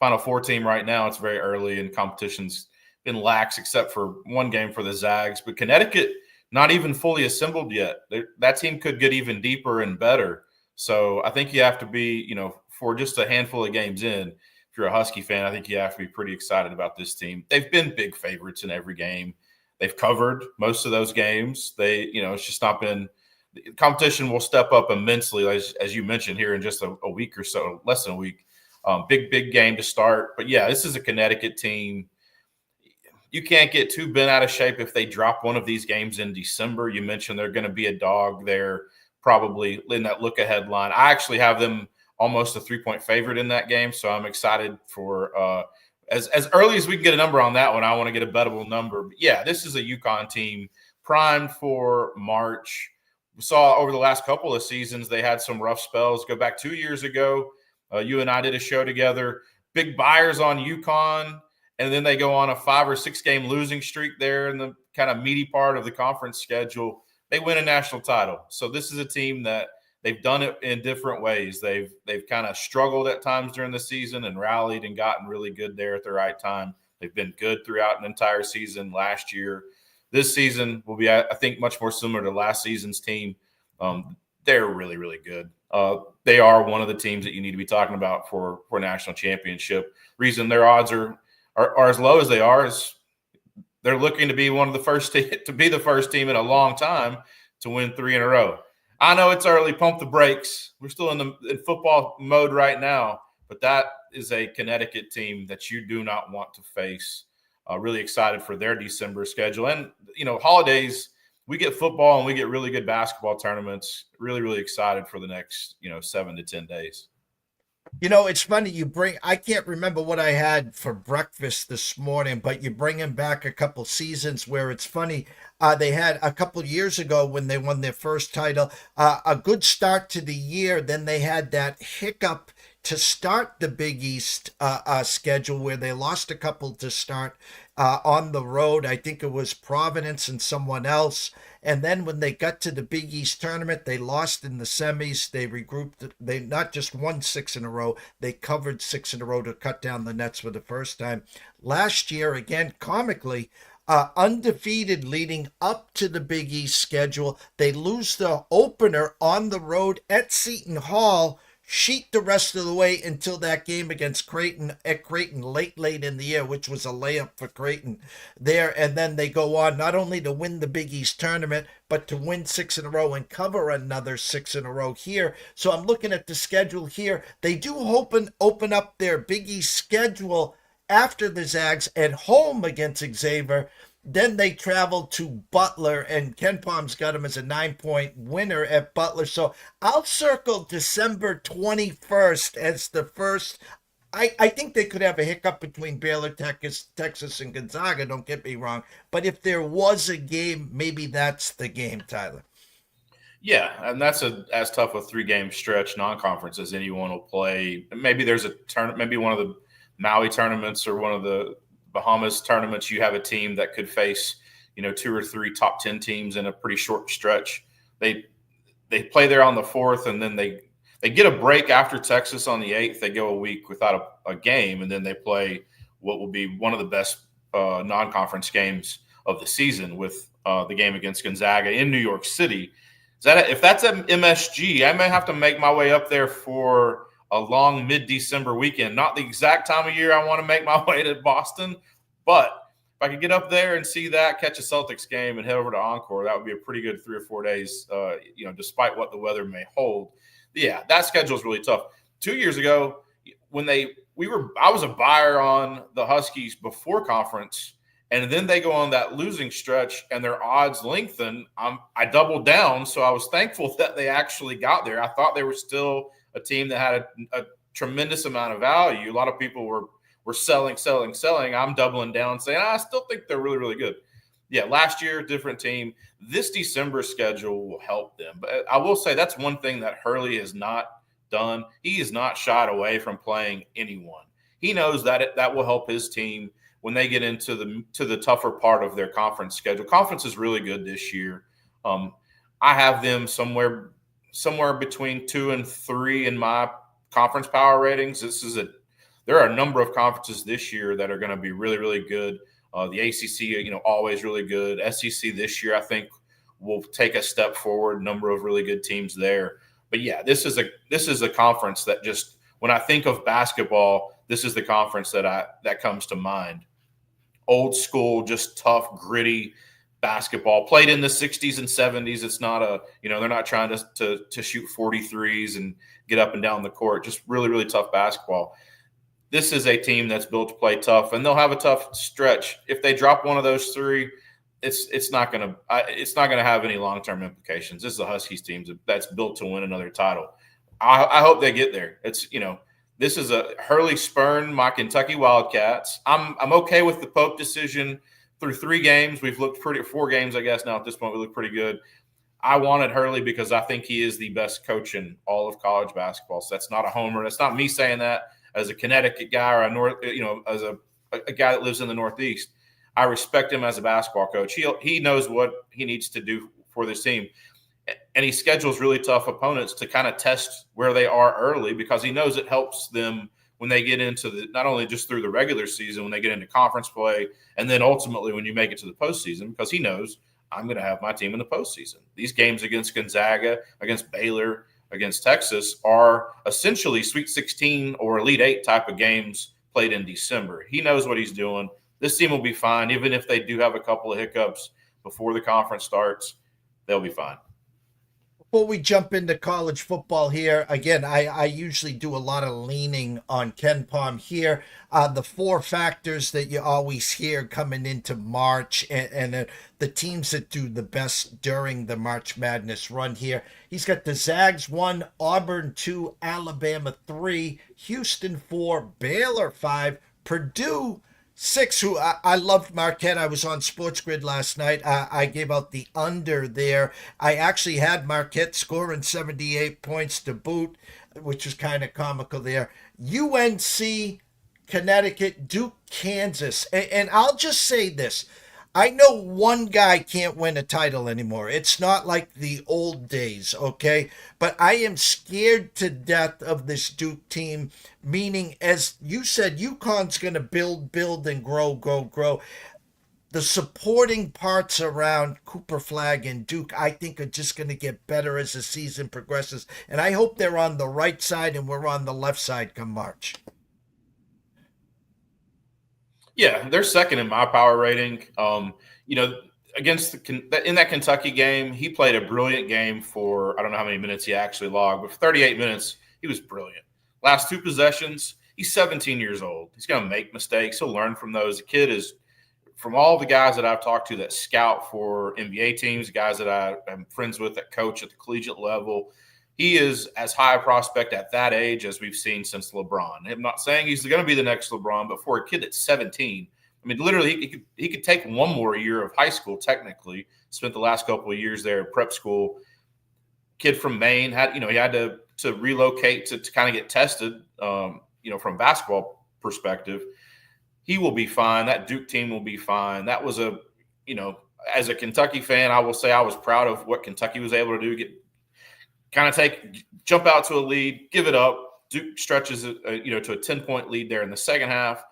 Final Four team right now. It's very early and competition's been lax except for one game for the Zags. But Connecticut not even fully assembled yet. That team could get even deeper and better. So I think you have to be, for just a handful of games in, if you're a Husky fan, I think you have to be pretty excited about this team. They've been big favorites in every game. They've covered most of those games. It's just not been – competition will step up immensely, as you mentioned, here in just a week or so, less than a week. Big game to start. But, yeah, this is a Connecticut team. You can't get too bent out of shape if they drop one of these games in December. You mentioned they're going to be a dog there, probably in that look-ahead line. I actually have them almost a 3-point favorite in that game, so I'm excited for as early as we can get a number on that one. I want to get a bettable number. But yeah, this is a UConn team primed for March. We saw over the last couple of seasons they had some rough spells. Go back 2 years ago, you and I did a show together. Big buyers on UConn, and then they go on a 5 or 6 game losing streak there in the kind of meaty part of the conference schedule. They win a national title. So this is a team that they've done it in different ways. They've kind of struggled at times during the season and rallied and gotten really good there at the right time. They've been good throughout an entire season last year. This season will be, I think, much more similar to last season's team. They're really, really good. They are one of the teams that you need to be talking about for national championship. Reason their odds are as low as they are is they're looking to be one of the first to be the first team in a long time to win 3 in a row. I know it's early. Pump the brakes. We're still in football mode right now, but that is a Connecticut team that you do not want to face. Really excited for their December schedule. And, holidays, we get football and we get really good basketball tournaments. Really, really excited for the next, 7 to 10 days. It's funny I can't remember what I had for breakfast this morning, but you bring him back a couple seasons where it's funny. They had a couple years ago when they won their first title, a good start to the year. Then they had that hiccup to start the Big East schedule, where they lost a couple to start on the road. I think it was Providence and someone else. And then when they got to the Big East tournament, they lost in the semis. They regrouped. They not just won 6 in a row, they covered 6 in a row to cut down the nets for the first time. Last year, again, comically, undefeated leading up to the Big East schedule. They lose the opener on the road at Seton Hall, sheet the rest of the way until that game against Creighton late in the year, which was a layup for Creighton there. And then they go on not only to win the Big East tournament, but to win 6 in a row and cover another 6 in a row here. So I'm looking at the schedule here. They do open up their Big East schedule after the Zags at home against Xavier. Then they travel to Butler, and Ken Palm's got them as a 9-point winner at Butler. So I'll circle December 21st as the first. I think they could have a hiccup between Baylor, Texas, and Gonzaga, don't get me wrong. But if there was a game, maybe that's the game, Tyler. Yeah, and that's as tough a 3-game stretch non-conference as anyone will play. Maybe there's a tournament, maybe one of the Maui tournaments or one of the Bahamas tournaments, you have a team that could face, 2 or 3 top 10 teams in a pretty short stretch. They play there on the 4th, and then they get a break after Texas on the 8th. They go a week without a game, and then they play what will be one of the best non-conference games of the season with the game against Gonzaga in New York City. If that's at MSG, I may have to make my way up there for a long mid-December weekend. Not the exact time of year I want to make my way to Boston, but if I could get up there and see that, catch a Celtics game, and head over to Encore, that would be a pretty good 3 or 4 days, despite what the weather may hold. Yeah, that schedule is really tough. 2 years ago, when I was a buyer on the Huskies before conference, and then they go on that losing stretch and their odds lengthen. I doubled down, so I was thankful that they actually got there. I thought they were still a team that had a tremendous amount of value. A lot of people were selling. I'm doubling down, saying I still think they're really, really good. Yeah, last year, different team. This December schedule will help them. But I will say that's one thing that Hurley has not done. He has not shied away from playing anyone. He knows that that will help his team when they get into the tougher part of their conference schedule. Conference is really good this year. I have them somewhere between 2 and 3 in my conference power ratings. There are a number of conferences this year that are going to be really, really good. The ACC, always really good. SEC this year, I think, will take a step forward. Number of really good teams there. But yeah, this is a conference that just, when I think of basketball, this is the conference that comes to mind. Old school, just tough, gritty basketball played in the 60s and 70s. It's not they're not trying to shoot 43s and get up and down the court. Just really, really tough basketball. This is a team that's built to play tough, and they'll have a tough stretch. If they drop one of those 3, it's not gonna have any long-term implications. This is a Huskies team that's built to win another title. I hope they get there. This is a Hurley spurn my Kentucky Wildcats. I'm okay with the Pope decision. Through 3 games, we've looked 4 games, I guess now at this point, we look pretty good. I wanted Hurley because I think he is the best coach in all of college basketball. So that's not a homer. That's not me saying that as a Connecticut guy or as a guy that lives in the Northeast. I respect him as a basketball coach. He knows what he needs to do for this team. And he schedules really tough opponents to kind of test where they are early, because he knows it helps them when they get into not only just through the regular season, when they get into conference play, and then ultimately when you make it to the postseason, because he knows I'm going to have my team in the postseason. These games against Gonzaga, against Baylor, against Texas are essentially Sweet 16 or Elite 8 type of games played in December. He knows what he's doing. This team will be fine. Even if they do have a couple of hiccups before the conference starts, they'll be fine. Before we jump into college football here, again, I usually do a lot of leaning on Ken Palm here. The 4 factors that you always hear coming into March and the teams that do the best during the March Madness run here. He's got the Zags 1, Auburn 2, Alabama 3, Houston 4, Baylor 5, Purdue 6, who I loved Marquette. I was on Sports Grid last night. I gave out the under there. I actually had Marquette scoring 78 points to boot, which was kind of comical there. UNC, Connecticut, Duke, Kansas. And I'll just say this. I know one guy can't win a title anymore. It's not like the old days, okay? But I am scared to death of this Duke team, meaning, as you said, UConn's going to build, and grow. The supporting parts around Cooper Flag and Duke, I think, are just going to get better as the season progresses. And I hope they're on the right side and we're on the left side come March. Yeah, they're second in my power rating. Against in that Kentucky game, he played a brilliant game for I don't know how many minutes he actually logged, but for 38 minutes, he was brilliant. Last 2 possessions, he's 17 years old. He's going to make mistakes. He'll learn from those. The kid is, from all the guys that I've talked to that scout for NBA teams, guys that I'm friends with that coach at the collegiate level, he is as high a prospect at that age as we've seen since LeBron. I'm not saying he's going to be the next LeBron, but for a kid that's 17, I mean, literally, he could take one more year of high school. Technically, spent the last couple of years there at prep school. Kid from Maine he had to relocate to kind of get tested. From a basketball perspective, he will be fine. That Duke team will be fine. That was as a Kentucky fan, I will say I was proud of what Kentucky was able to do. Jump out to a lead, give it up. Duke stretches to a 10-point lead there in the second half.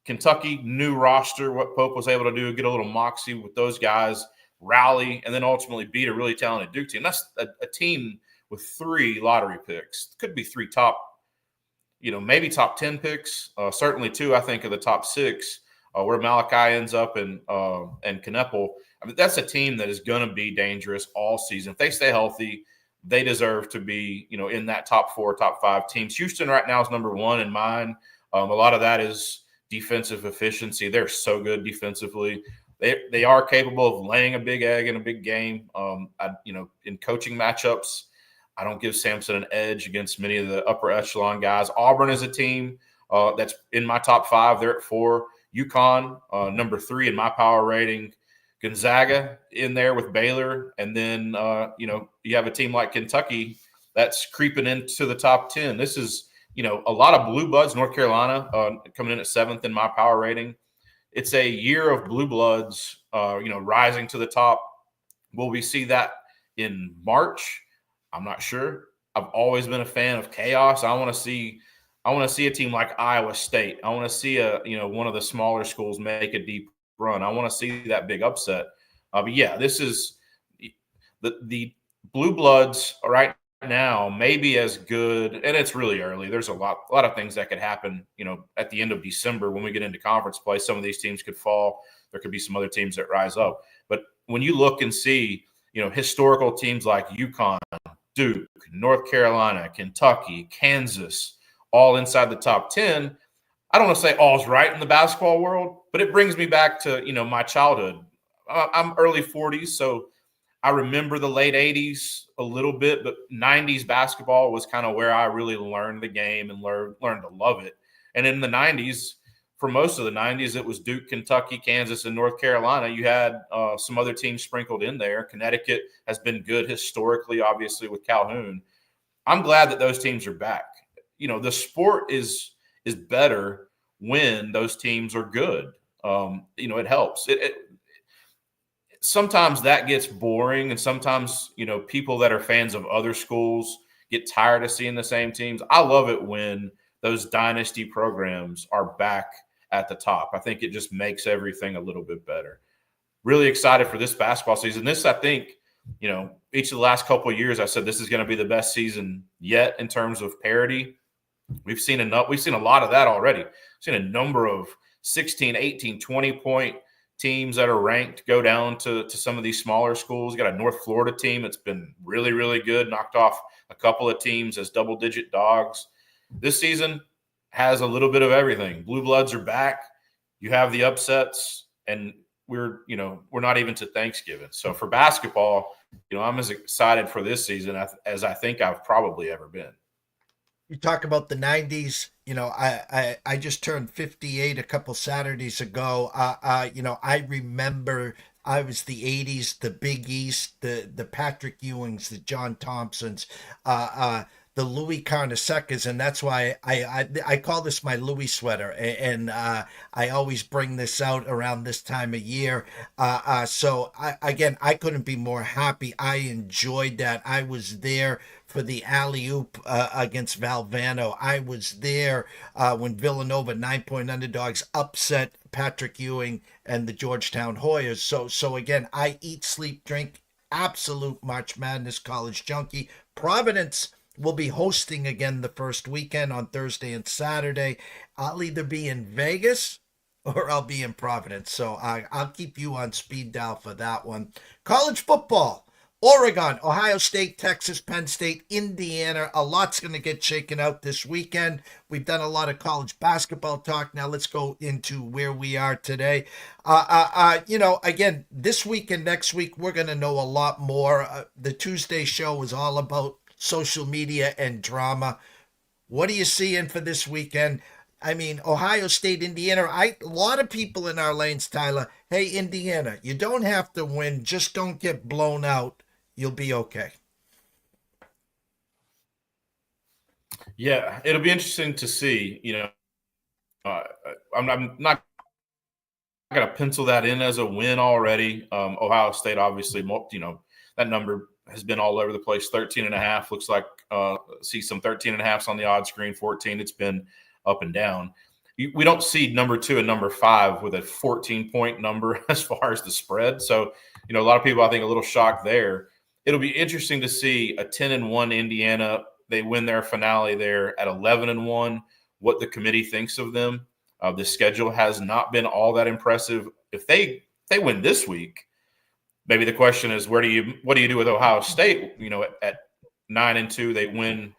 Kentucky, new roster, what Pope was able to do, get a little moxie with those guys, rally, and then ultimately beat a really talented Duke team. That's a team with 3 lottery picks. Could be 3 top, maybe top 10 picks. Certainly 2, I think, of the top 6, where Malachi ends up and Kneppel. I mean, that's a team that is going to be dangerous all season. If they stay healthy, they deserve to be, in that top 4, top 5 teams. Houston right now is number 1 in mine. A lot of that is defensive efficiency. They're so good defensively. They are capable of laying a big egg in a big game. In coaching matchups, I don't give Samson an edge against many of the upper echelon guys. Auburn is a team that's in my top 5. They're at 4. UConn, number 3 in my power rating. Gonzaga in there with Baylor. And then, you have a team like Kentucky that's creeping into the top 10. This is, a lot of blue bloods. North Carolina coming in at 7th in my power rating. It's a year of blue bloods, rising to the top. Will we see that in March? I'm not sure. I've always been a fan of chaos. I want to see a team like Iowa State. I want to see one of the smaller schools make a deep run. I want to see that big upset. But yeah, this is the blue bloods right now may be as good, and it's really early. There's a lot of things that could happen, at the end of December when we get into conference play. Some of these teams could fall. There could be some other teams that rise up. But when you look and see, historical teams like UConn, Duke, North Carolina, Kentucky, Kansas, all inside the top 10, I don't want to say all's right in the basketball world, but it brings me back to, my childhood. I'm early 40s, so I remember the late 80s a little bit, but 90s basketball was kind of where I really learned the game and learned to love it. And in the 90s, for most of the 90s, it was Duke, Kentucky, Kansas, and North Carolina. You had some other teams sprinkled in there. Connecticut has been good historically, obviously, with Calhoun. I'm glad that those teams are back. The sport is better when those teams are good. It helps. Sometimes that gets boring, and sometimes, people that are fans of other schools get tired of seeing the same teams. I love it when those dynasty programs are back at the top. I think it just makes everything a little bit better. Really excited for this basketball season. This, I think, each of the last couple of years, I said this is going to be the best season yet in terms of parity. We've seen a lot of that already. We've seen a number of 16, 18, 20-point teams that are ranked go down to some of these smaller schools. You got a North Florida team that's been really, really good, knocked off a couple of teams as double-digit dogs. This season has a little bit of everything. Blue bloods are back. You have the upsets, and we're not even to Thanksgiving. So for basketball, I'm as excited for this season as I think I've probably ever been. You talk about the 90s. I just turned 58 a couple Saturdays ago. I remember I was the 80s, the Big East, the Patrick Ewings, the John Thompsons, the Louis Carnesecas, and that's why I call this my Louis sweater, and I always bring this out around this time of year. I couldn't be more happy. I enjoyed that. I was there for the alley-oop against Valvano. I was there when Villanova 9-point underdogs upset Patrick Ewing and the Georgetown Hoyas. So again, I eat, sleep, drink, absolute March Madness college junkie. Providence will be hosting again the first weekend on Thursday and Saturday. I'll either be in Vegas or I'll be in Providence. So I'll keep you on speed dial for that one. College football. Oregon, Ohio State, Texas, Penn State, Indiana. A lot's going to get shaken out this weekend. We've done a lot of college basketball talk. Now let's go into where we are today. Again, this week and next week, we're going to know a lot more. The Tuesday show was all about social media and drama. What are you seeing for this weekend? I mean, Ohio State, Indiana. A lot of people in our lanes, Tyler. Hey, Indiana, you don't have to win. Just don't get blown out. You'll be okay. Yeah, it'll be interesting to see. I'm not going to pencil that in as a win already. Ohio State, obviously, that number has been all over the place. 13.5 looks like see some 13.5s on the odd screen. 14. It's been up and down. We don't see number 2 and number 5 with a 14-point number as far as the spread. So, a lot of people, I think, a little shocked there. It'll be interesting to see a 10-1 Indiana. They win their finale there at 11-1. What the committee thinks of them. The schedule has not been all that impressive. If they win this week, maybe the question is, what do you do with Ohio State? At 9-2, they win.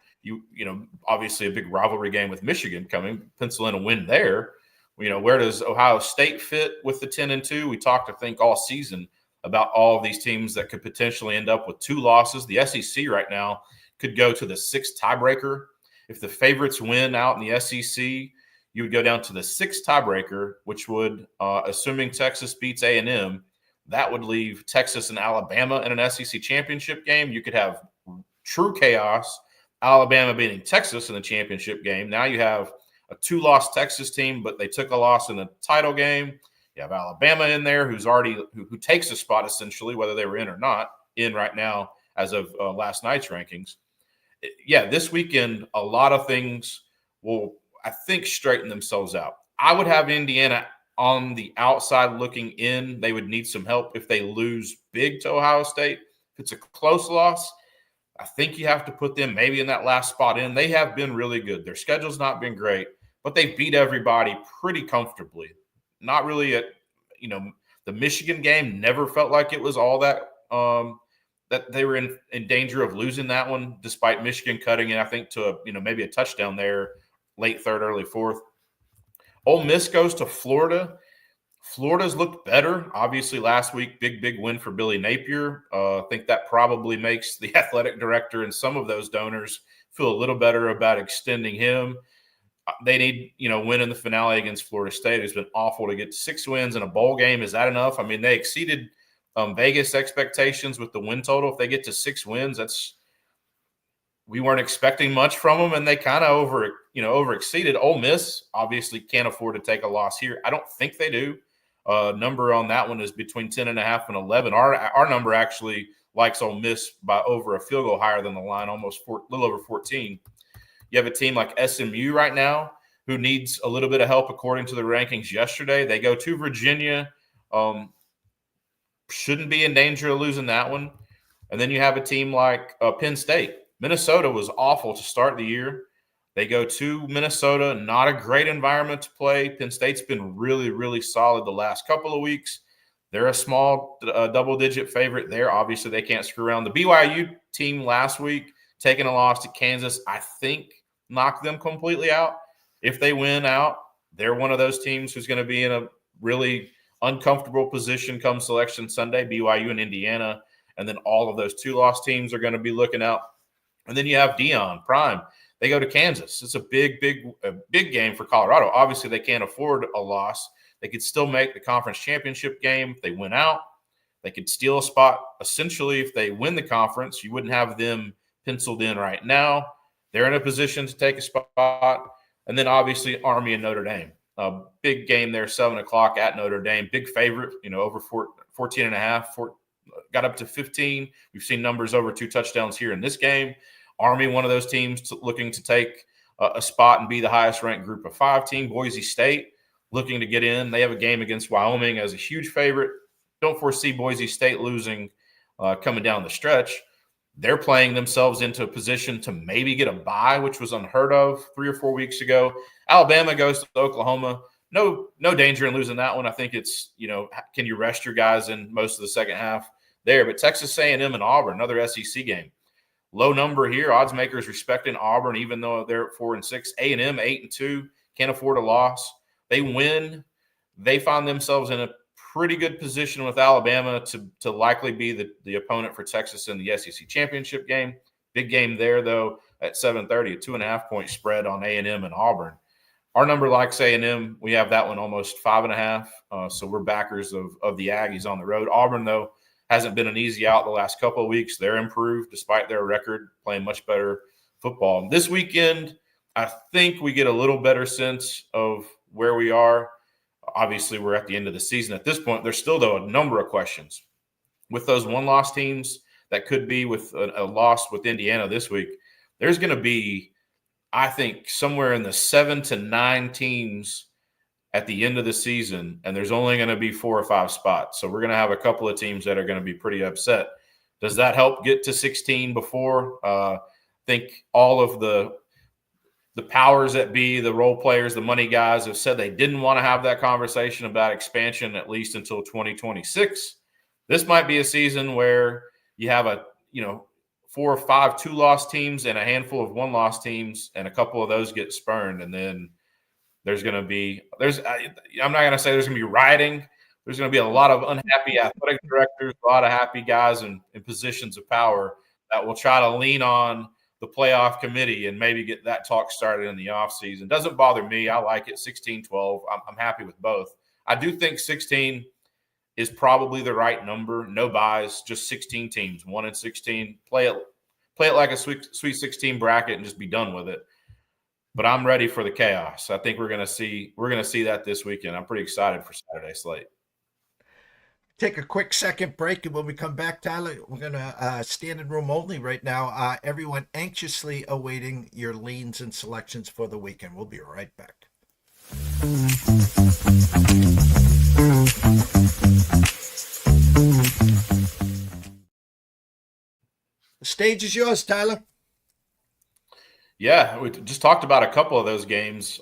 Obviously a big rivalry game with Michigan coming. Pencil in a win there. Where does Ohio State fit with the 10-2? We talked, I think, all season about all of these teams that could potentially end up with 2 losses. The SEC right now could go to the 6th tiebreaker. If the favorites win out in the SEC, you would go down to the 6th tiebreaker, which would, assuming Texas beats A&M, that would leave Texas and Alabama in an SEC championship game. You could have true chaos, Alabama beating Texas in the championship game. Now you have a 2-loss Texas team, but they took a loss in the title game. You have Alabama in there who takes a spot essentially, whether they were in or not, in right now as of last night's rankings. Yeah, this weekend, a lot of things will, I think, straighten themselves out. I would have Indiana on the outside looking in. They would need some help if they lose big to Ohio State. If it's a close loss, I think you have to put them maybe in that last spot in. They have been really good. Their schedule's not been great, but they beat everybody pretty comfortably. Not really the Michigan game never felt like it was all that that they were in danger of losing that one, despite Michigan cutting it, I think, to maybe a touchdown there, late 3rd, early 4th. Ole Miss goes to Florida. Florida's looked better. Obviously, last week, big win for Billy Napier. I think that probably makes the athletic director and some of those donors feel a little better about extending him. They need, win in the finale against Florida State. It's been awful to get 6 wins in a bowl game. Is that enough? I mean, they exceeded Vegas expectations with the win total. If they get to 6 wins, we weren't expecting much from them, and they kind of over exceeded. Ole Miss obviously can't afford to take a loss here. I don't think they do. Number on that one is between 10.5 and 11. Our number actually likes Ole Miss by over a field goal higher than the line, a little over 14. You have a team like SMU right now who needs a little bit of help according to the rankings yesterday. They go to Virginia. Shouldn't be in danger of losing that one. And then you have a team like Penn State. Minnesota was awful to start the year. They go to Minnesota, not a great environment to play. Penn State's been really, really solid the last couple of weeks. They're a small double-digit favorite there. Obviously, they can't screw around. The BYU team last week, taking a loss to Kansas, I think knocked them completely out. If they win out, they're one of those teams who's going to be in a really uncomfortable position come Selection Sunday, BYU and Indiana. And then all of those 2-loss teams are going to be looking out. And then you have Dion Prime. They go to Kansas. It's a big game for Colorado. Obviously, they can't afford a loss. They could still make the conference championship game if they win out. They could steal a spot. Essentially, if they win the conference, you wouldn't have them penciled in right now. They're in a position to take a spot. And then obviously Army and Notre Dame. A big game there, 7 o'clock at Notre Dame. Big favorite, over 14 and a half, got up to 15. We've seen numbers over 2 touchdowns here in this game. Army, one of those teams looking to take a spot and be the highest ranked group of 5 team. Boise State looking to get in. They have a game against Wyoming as a huge favorite. Don't foresee Boise State losing coming down the stretch. They're playing themselves into a position to maybe get a bye, which was unheard of 3 or 4 weeks ago. Alabama goes to Oklahoma. No danger in losing that one. I think it's, can you rest your guys in most of the second half there? But Texas A&M and Auburn, another SEC game. Low number here. Odds makers respecting Auburn, even though they're at 4-6. A&M 8-2, can't afford a loss. They win. They find themselves in a pretty good position with Alabama to likely be the opponent for Texas in the SEC championship game. Big game there, though, at 7:30, a 2.5-point spread on A&M and Auburn. Our number likes A&M. We have that one almost 5.5. So we're backers of the Aggies on the road. Auburn, though, hasn't been an easy out the last couple of weeks. They're improved despite their record, playing much better football. This weekend, I think we get a little better sense of where we are. Obviously, we're at the end of the season at this point. There's still, though, a number of questions. With those one-loss teams that could be with a loss with Indiana this week, there's going to be, I think, somewhere in the 7 to 9 teams at the end of the season, and there's only going to be 4 or 5 spots. So we're going to have a couple of teams that are going to be pretty upset. Does that help get to 16 before? I think all of the powers that be, the role players, the money guys have said they didn't want to have that conversation about expansion at least until 2026. This might be a season where you have 4 or 5 2-loss teams and a handful of 1-loss teams, and a couple of those get spurned. And then there's going to be – I'm not going to say there's going to be rioting. There's going to be a lot of unhappy athletic directors, a lot of happy guys in positions of power that will try to lean on the playoff committee and maybe get that talk started in the offseason. Doesn't bother me. I like it. 16-12. I'm happy with both. I do think 16 is probably the right number. No buys, just 16 teams, 1-16. Play it like a sweet 16 bracket and just be done with it. But I'm ready for the chaos. I think we're going to see that this weekend. I'm pretty excited for Saturday slate. Take a quick second break, and when we come back, Tyler, we're going to stand in room only right now. Everyone anxiously awaiting your leans and selections for the weekend. We'll be right back. The stage is yours, Tyler. Yeah, we just talked about a couple of those games.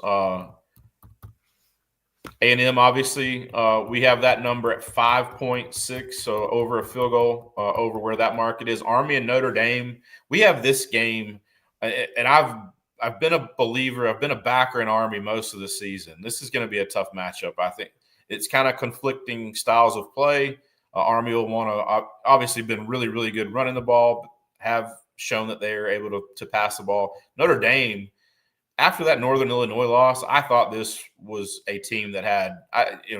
A&M, obviously, we have that number at 5.6, so over a field goal over where that market is. Army and Notre Dame, we have this game, and I've been a believer, I've been a backer in Army most of the season. This is going to be a tough matchup. I think it's kind of conflicting styles of play. Army will want to obviously been really, really good running the ball, have shown that they are able to pass the ball. Notre Dame, after that Northern Illinois loss, I thought this was a team that had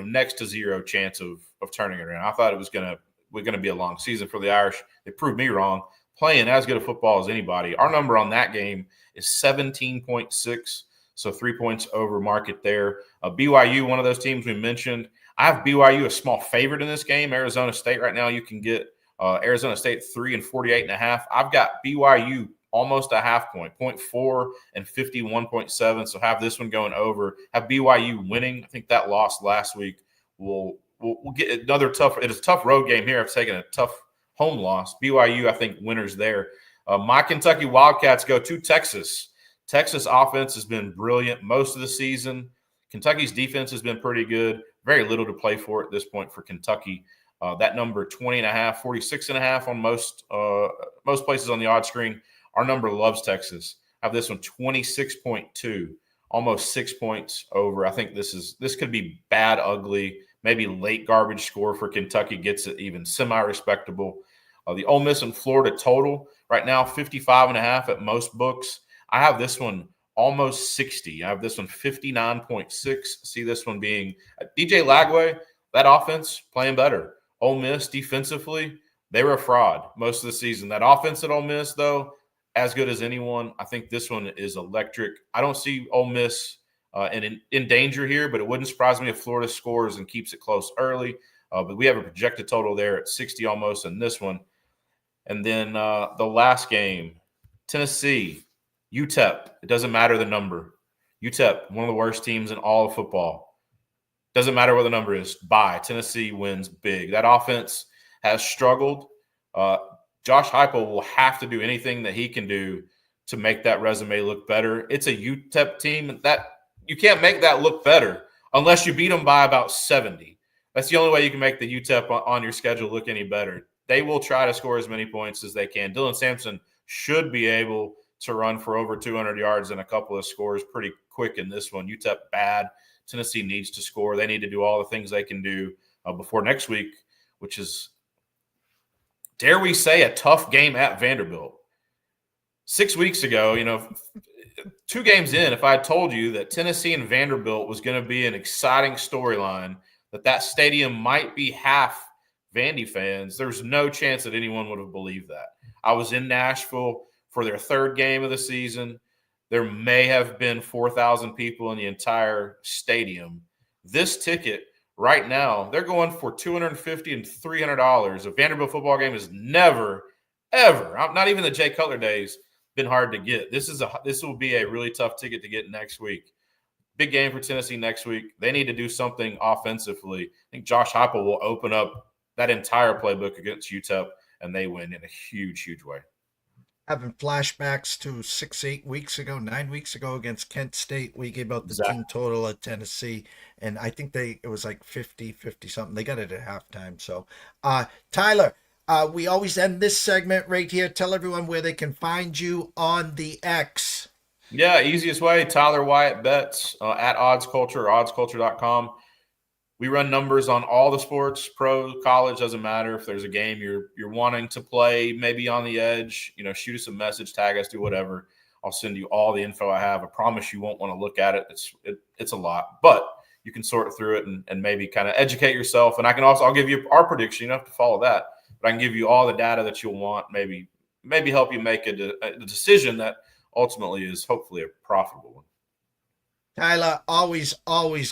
next to zero chance of turning it around. I thought it was going to be a long season for the Irish. They proved me wrong. Playing as good a football as anybody. Our number on that game is 17.6, so 3 points over market there. BYU, one of those teams we mentioned. I have BYU a small favorite in this game. Arizona State right now, you can get Arizona State 3 and 48.5. I've got BYU almost a half point, 0.4 and 51.7. So have this one going over. Have BYU winning. I think that loss last week will get another tough. It is a tough road game here. I've taken a tough home loss. BYU, I think, winners there. My Kentucky Wildcats go to Texas. Texas offense has been brilliant most of the season. Kentucky's defense has been pretty good. Very little to play for at this point for Kentucky. That number 20.5, 46.5 on most places on the odds screen. Our number loves Texas. I have this one 26.2, almost 6 points over. I think this could be bad, ugly, maybe late garbage score for Kentucky gets it even semi-respectable. The Ole Miss and Florida total right now 55.5 at most books. I have this one almost 60. I have this one 59.6. See this one being DJ Lagway, that offense playing better. Ole Miss defensively, they were a fraud most of the season. That offense at Ole Miss, though, as good as anyone. I think this one is electric. I don't see Ole Miss in danger here, but it wouldn't surprise me if Florida scores and keeps it close early. But we have a projected total there at 60 almost in this one. And then the last game, Tennessee, UTEP. It doesn't matter the number. UTEP, one of the worst teams in all of football. Doesn't matter what the number is. Bye. Tennessee wins big. That offense has struggled. Josh Heupel will have to do anything that he can do to make that resume look better. It's a UTEP team that you can't make that look better unless you beat them by about 70. That's the only way you can make the UTEP on your schedule look any better. They will try to score as many points as they can. Dylan Sampson should be able to run for over 200 yards and a couple of scores pretty quick in this one. UTEP bad. Tennessee needs to score. They need to do all the things they can do before next week, which is, dare we say, a tough game at Vanderbilt. 6 weeks ago, 2 games in, if I had told you that Tennessee and Vanderbilt was going to be an exciting storyline, that stadium might be half Vandy fans, there's no chance that anyone would have believed that. I was in Nashville for their 3rd game of the season. There may have been 4,000 people in the entire stadium. This ticket right now, they're going for $250 and $300. A Vanderbilt football game is never, ever, not even the Jay Cutler days, been hard to get. This will be a really tough ticket to get next week. Big game for Tennessee next week. They need to do something offensively. I think Josh Heupel will open up that entire playbook against UTEP, and they win in a huge, huge way. Having flashbacks to 9 weeks ago against Kent State, we gave out the team total at Tennessee, and I think it was like 50 something. They got it at halftime. So, Tyler, we always end this segment right here. Tell everyone where they can find you on the X. Yeah, easiest way, Tyler Wyatt Bets at Odds Culture or oddsculture.com. We run numbers on all the sports, pro, college, doesn't matter. If there's a game you're wanting to play, maybe on the edge, shoot us a message, tag us, do whatever. I'll send you all the info I have. I promise you won't want to look at it. It's a lot, but you can sort through it and maybe kind of educate yourself. And I'll give you our prediction. You don't have to follow that, but I can give you all the data that you'll want. Maybe help you make a decision that ultimately is hopefully a profitable one. Tyler, always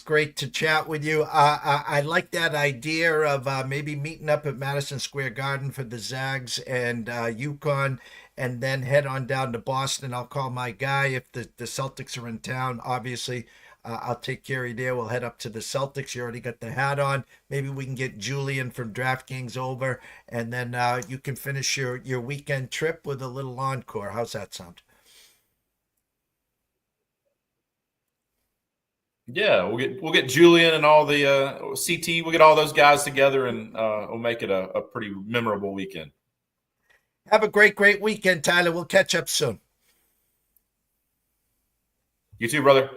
great to chat with you. I like that idea of maybe meeting up at Madison Square Garden for the Zags and UConn, and then head on down to Boston. I'll call my guy if the Celtics are in town. Obviously, I'll take care of you there. We'll head up to the Celtics. You already got the hat on. Maybe we can get Julian from DraftKings over, and then you can finish your weekend trip with a little encore. How's that sound? Yeah, we'll get Julian and all the CT. We'll get all those guys together, and we'll make it a pretty memorable weekend. Have a great weekend, Tyler. We'll catch up soon. You too, brother.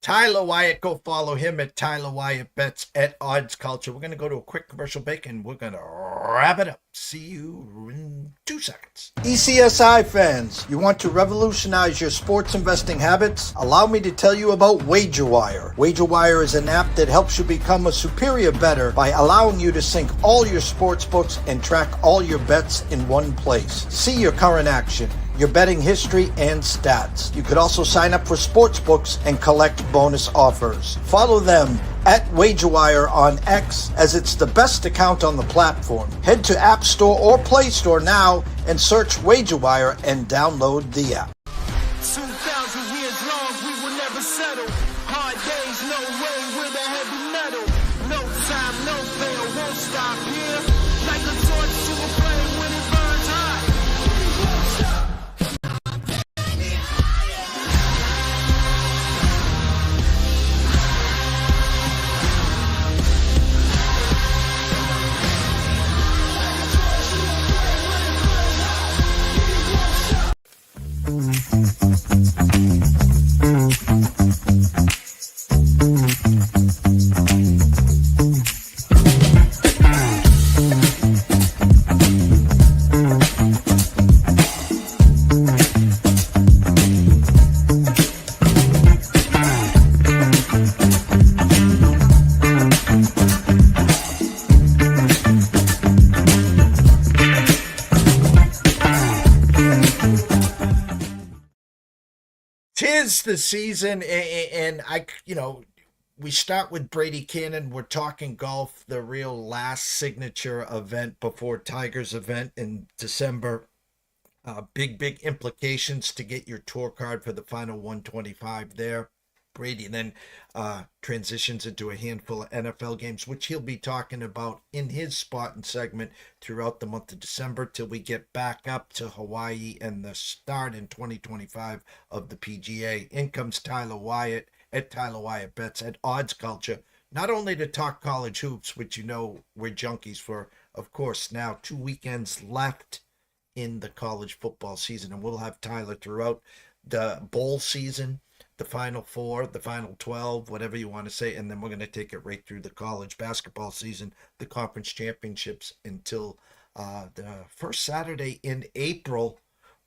Tyler Wyatt, go follow him at Tyler Wyatt Bets at Odds Culture. We're going to go to a quick commercial break and we're going to wrap it up. See you in 2 seconds. ECSI fans, you want to revolutionize your sports investing habits? Allow me to tell you about WagerWire. WagerWire is an app that helps you become a superior bettor by allowing you to sync all your sports books and track all your bets in one place. See your current action, your betting history, and stats. You could also sign up for sports books and collect bonus offers. Follow them at WagerWire on X, as it's the best account on the platform. Head to App Store or Play Store now and search WagerWire and download the app. 2,000 years long, we will never settle. Hard days, no way, with a heavy metal. No time, no fail, won't stop here. Like a torch to a flame when it burns hot. 'Tis the season, and we start with Brady Kannon. We're talking golf, the real last signature event before Tiger's event in December. Big implications to get your tour card for the final 125 there. Brady then transitions into a handful of NFL games, which he'll be talking about in his Spartan segment throughout the month of December till we get back up to Hawaii and the start in 2025 of the PGA. In comes Tyler Wyatt at Tyler Wyatt Bets at Odds Culture, not only to talk college hoops, which we're junkies for, of course, now 2 weekends left in the college football season, and we'll have Tyler throughout the bowl season, the Final Four, the Final 12, whatever you want to say, and then we're going to take it right through the college basketball season, the conference championships, until the first Saturday in April,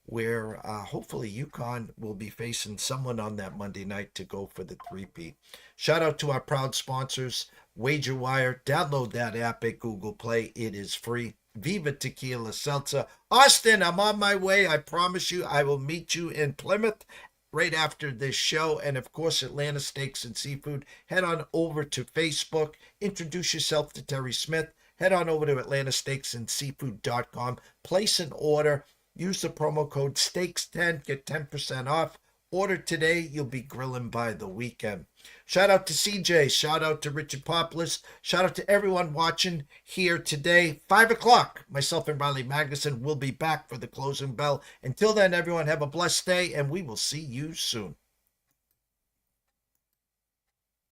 where hopefully UConn will be facing someone on that Monday night to go for the three-peat. Shout out to our proud sponsors, WagerWire. Download that app at Google Play. It is free. Viva Tequila Seltzer. Austin, I'm on my way. I promise you I will meet you in Plymouth right after this show. And of course, Atlanta Steaks and Seafood. Head on over to Facebook. Introduce yourself to Terry Smith. Head on over to atlantasteaksandseafood.com. Place an order. Use the promo code STEAKS10. Get 10% off. Order today. You'll be grilling by the weekend. Shout out to CJ. Shout out to Richard Poplis. Shout out to everyone watching here today. 5 o'clock. Myself and Riley Magnuson will be back for the closing bell. Until then, everyone have a blessed day, and we will see you soon.